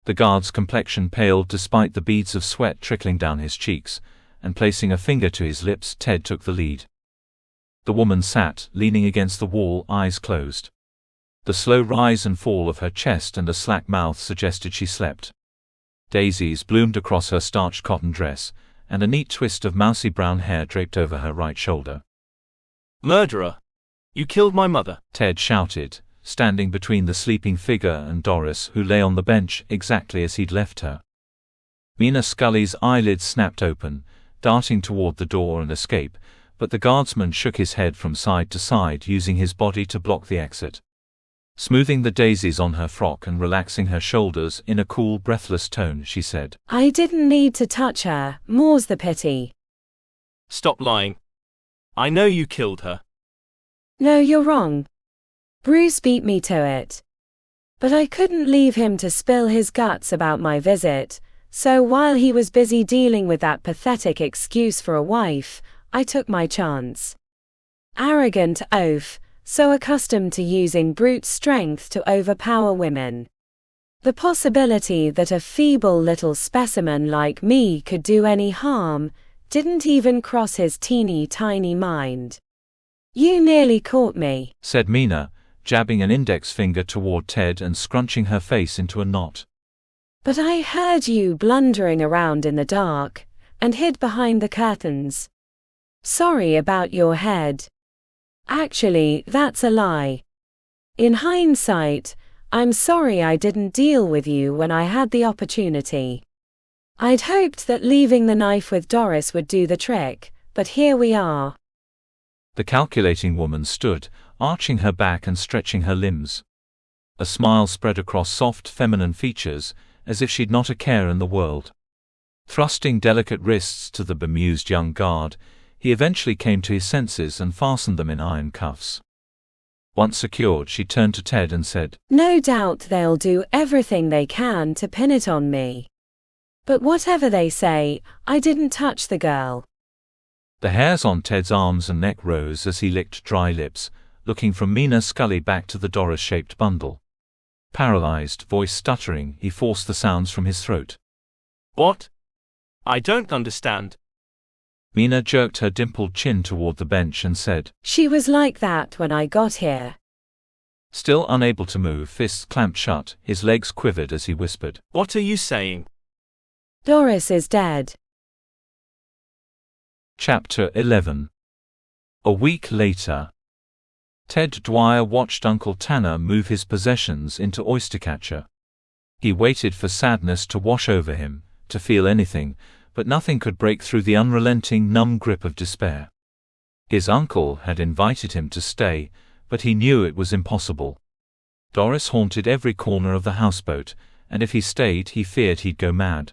The guard's complexion paled despite the beads of sweat trickling down his cheeks, and placing a finger to his lips, Ted took the lead. The woman sat, leaning against the wall, eyes closed. The slow rise and fall of her chest and a slack mouth suggested she slept. Daisies bloomed across her starched cotton dress, and a neat twist of mousy brown hair draped over her right shoulder. Murderer! You killed my mother! Ted shouted, standing between the sleeping figure and Doris, who lay on the bench exactly as he'd left her. Mina Scully's eyelids snapped open, darting toward the door and escape, but the guardsman shook his head from side to side, using his body to block the exit. Smoothing the daisies on her frock and relaxing her shoulders in a cool, breathless tone, she said, I didn't need to touch her, more's the pity. Stop lying. I know you killed her. No, you're wrong. Bruce beat me to it. But I couldn't leave him to spill his guts about my visit, so while he was busy dealing with that pathetic excuse for a wife, I took my chance. Arrogant oaf, so accustomed to using brute strength to overpower women. The possibility that a feeble little specimen like me could do any harm didn't even cross his teeny-tiny mind. You nearly caught me, said Mina, jabbing an index finger toward Ted and scrunching her face into a knot. But I heard you blundering around in the dark, and hid behind the curtains. Sorry about your head. Actually, that's a lie. In hindsight, I'm sorry I didn't deal with you when I had the opportunity. I'd hoped that leaving the knife with Doris would do the trick, but here we are. The calculating woman stood, arching her back and stretching her limbs. A smile spread across soft feminine features, as if she'd not a care in the world. Thrusting delicate wrists to the bemused young guard, he eventually came to his senses and fastened them in iron cuffs. Once secured, she turned to Ted and said, No doubt they'll do everything they can to pin it on me. But whatever they say, I didn't touch the girl. The hairs on Ted's arms and neck rose as he licked dry lips, looking from Mina Scully back to the Doris-shaped bundle. Paralyzed, voice stuttering, he forced the sounds from his throat. What? I don't understand. Mina jerked her dimpled chin toward the bench and said, She was like that when I got here. Still unable to move, fists clamped shut, his legs quivered as he whispered, What are you saying? Doris is dead. Chapter 11. A week later. Ted Dwyer watched Uncle Tanner move his possessions into Oystercatcher. He waited for sadness to wash over him, to feel anything, but nothing could break through the unrelenting, numb grip of despair. His uncle had invited him to stay, but he knew it was impossible. Doris haunted every corner of the houseboat, and if he stayed, he feared he'd go mad.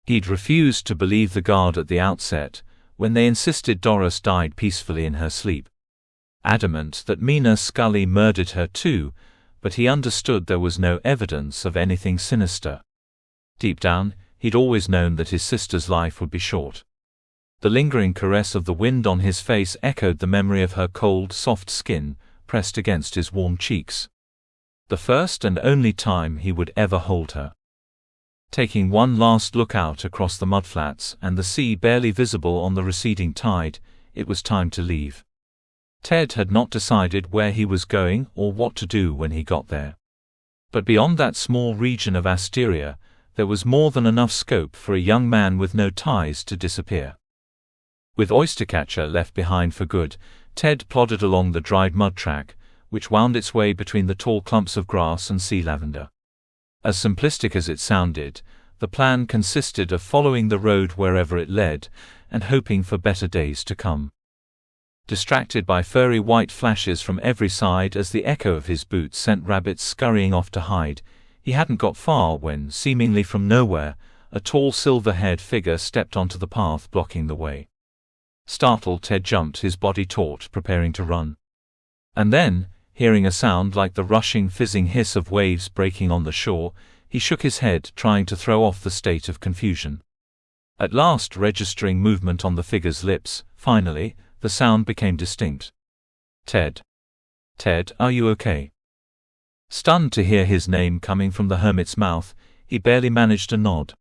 He'd refused to believe the guard at the outset, when they insisted Doris died peacefully in her sleep. Adamant that Mina Scully murdered her too, but he understood there was no evidence of anything sinister. Deep down, he'd always known that his sister's life would be short. The lingering caress of the wind on his face echoed the memory of her cold, soft skin, pressed against his warm cheeks. The first and only time he would ever hold her. Taking one last look out across the mudflats and the sea barely visible on the receding tide, it was time to leave. Ted had not decided where he was going or what to do when he got there. But beyond that small region of Asteria, there was more than enough scope for a young man with no ties to disappear. With Oystercatcher left behind for good, Ted plodded along the dried mud track, which wound its way between the tall clumps of grass and sea lavender. As simplistic as it sounded, the plan consisted of following the road wherever it led, and hoping for better days to come. Distracted by furry white flashes from every side as the echo of his boots sent rabbits scurrying off to hide, he hadn't got far when, seemingly from nowhere, a tall silver-haired figure stepped onto the path blocking the way. Startled, Ted jumped, his body taut, preparing to run. And then, hearing a sound like the rushing, fizzing hiss of waves breaking on the shore, he shook his head, trying to throw off the state of confusion. At last, registering movement on the figure's lips, finally, the sound became distinct. Ted. Ted, are you okay? Stunned to hear his name coming from the hermit's mouth, he barely managed a nod.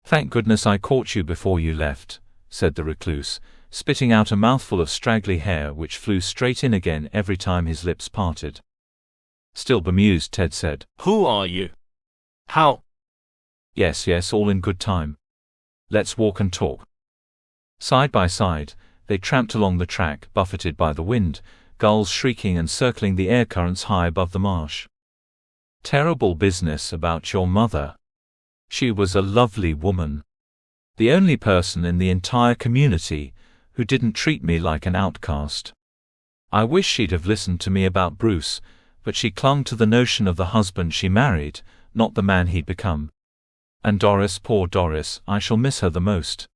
Thank goodness I caught you before you left, said the recluse, spitting out a mouthful of straggly hair which flew straight in again every time his lips parted. Still bemused, Ted said, Who are you? How? Yes, all in good time. Let's walk and talk. Side by side, they tramped along the track, buffeted by the wind, gulls shrieking and circling the air currents high above the marsh. Terrible business about your mother. She was a lovely woman. The only person in the entire community who didn't treat me like an outcast. I wish she'd have listened to me about Bruce, but she clung to the notion of the husband she married, not the man he'd become. And Doris, poor Doris, I shall miss her the most.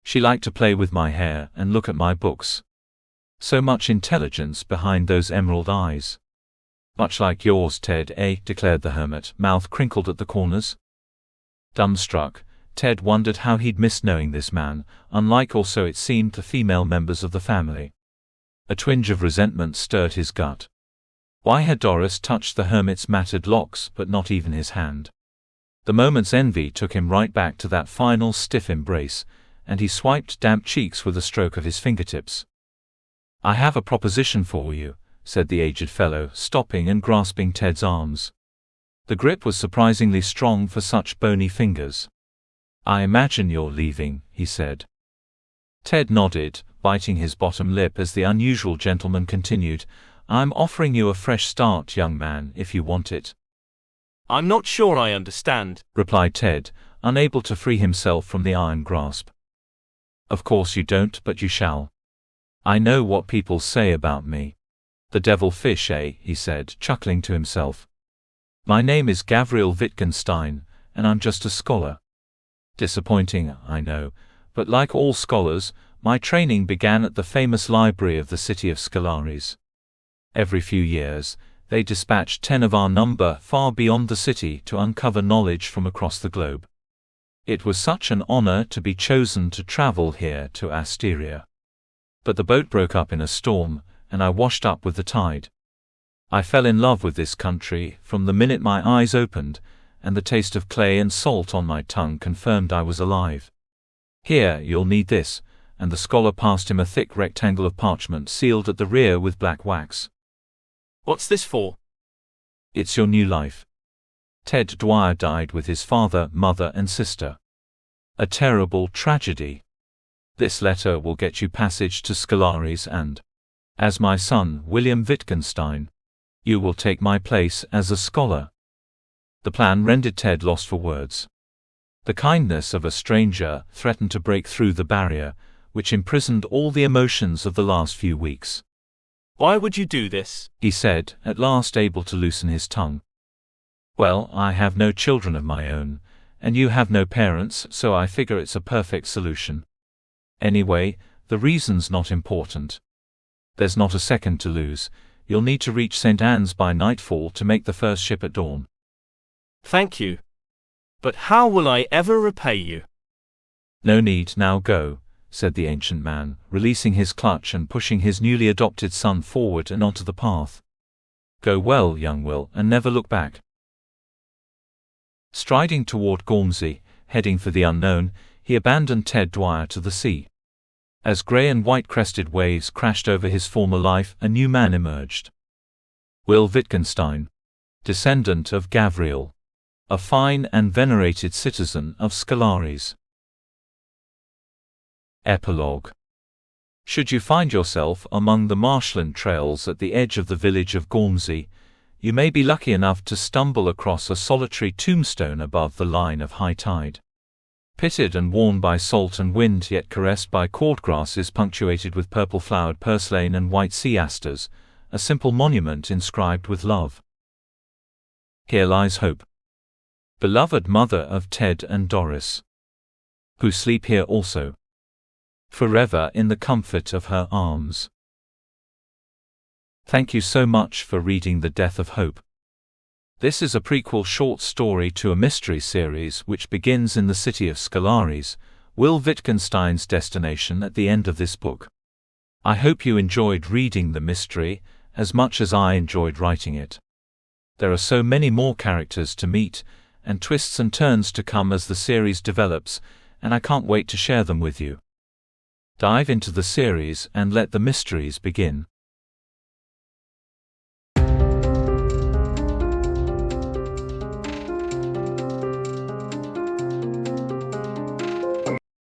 She liked to play with my hair and look at my books. So much intelligence behind those emerald eyes. Much like yours, Ted, declared the hermit, mouth crinkled at the corners. Dumbstruck, Ted wondered how he'd missed knowing this man, unlike, or so it seemed, the female members of the family. A twinge of resentment stirred his gut. Why had Doris touched the hermit's matted locks but not even his hand? The moment's envy took him right back to that final stiff embrace, and he swiped damp cheeks with a stroke of his fingertips. I have a proposition for you, said the aged fellow, stopping and grasping Ted's arms. The grip was surprisingly strong for such bony fingers. I imagine you're leaving, he said. Ted nodded, biting his bottom lip as the unusual gentleman continued, I'm offering you a fresh start, young man, if you want it. I'm not sure I understand, replied Ted, unable to free himself from the iron grasp. Of course you don't, but you shall. I know what people say about me. The devil fish, he said, chuckling to himself. My name is Gabriel Wittgenstein, and I'm just a scholar. Disappointing, I know, but like all scholars, my training began at the famous library of the city of Scolaris. Every few years, they dispatched 10 of our number far beyond the city to uncover knowledge from across the globe. It was such an honor to be chosen to travel here to Asteria. But the boat broke up in a storm, and I washed up with the tide. I fell in love with this country from the minute my eyes opened, and the taste of clay and salt on my tongue confirmed I was alive. Here, you'll need this, and the scholar passed him a thick rectangle of parchment sealed at the rear with black wax. What's this for? It's your new life. Ted Dwyer died with his father, mother, and sister. A terrible tragedy. This letter will get you passage to Scolaris and, as my son, William Wittgenstein, you will take my place as a scholar. The plan rendered Ted lost for words. The kindness of a stranger threatened to break through the barrier, which imprisoned all the emotions of the last few weeks. Why would you do this? He said, at last able to loosen his tongue. Well, I have no children of my own, and you have no parents, so I figure it's a perfect solution. Anyway, the reason's not important. There's not a second to lose. You'll need to reach St. Anne's by nightfall to make the first ship at dawn. Thank you. But how will I ever repay you? No need, now go, said the ancient man, releasing his clutch and pushing his newly adopted son forward and onto the path. Go well, young Will, and never look back. Striding toward Gormsey, heading for the unknown, he abandoned Ted Dwyer to the sea. As grey and white-crested waves crashed over his former life, a new man emerged. Will Wittgenstein, descendant of Gavriel, a fine and venerated citizen of Scolaris. Epilogue. Should you find yourself among the marshland trails at the edge of the village of Gormsey, you may be lucky enough to stumble across a solitary tombstone above the line of high tide. Pitted and worn by salt and wind, yet caressed by cordgrasses punctuated with purple-flowered purslane and white sea asters, a simple monument inscribed with love. Here lies Hope, beloved mother of Ted and Doris, who sleep here also, forever in the comfort of her arms. Thank you so much for reading The Death of Hope. This is a prequel short story to a mystery series which begins in the city of Scolaris, Will Wittgenstein's destination at the end of this book. I hope you enjoyed reading the mystery as much as I enjoyed writing it. There are so many more characters to meet, and twists and turns to come as the series develops, and I can't wait to share them with you. Dive into the series and let the mysteries begin.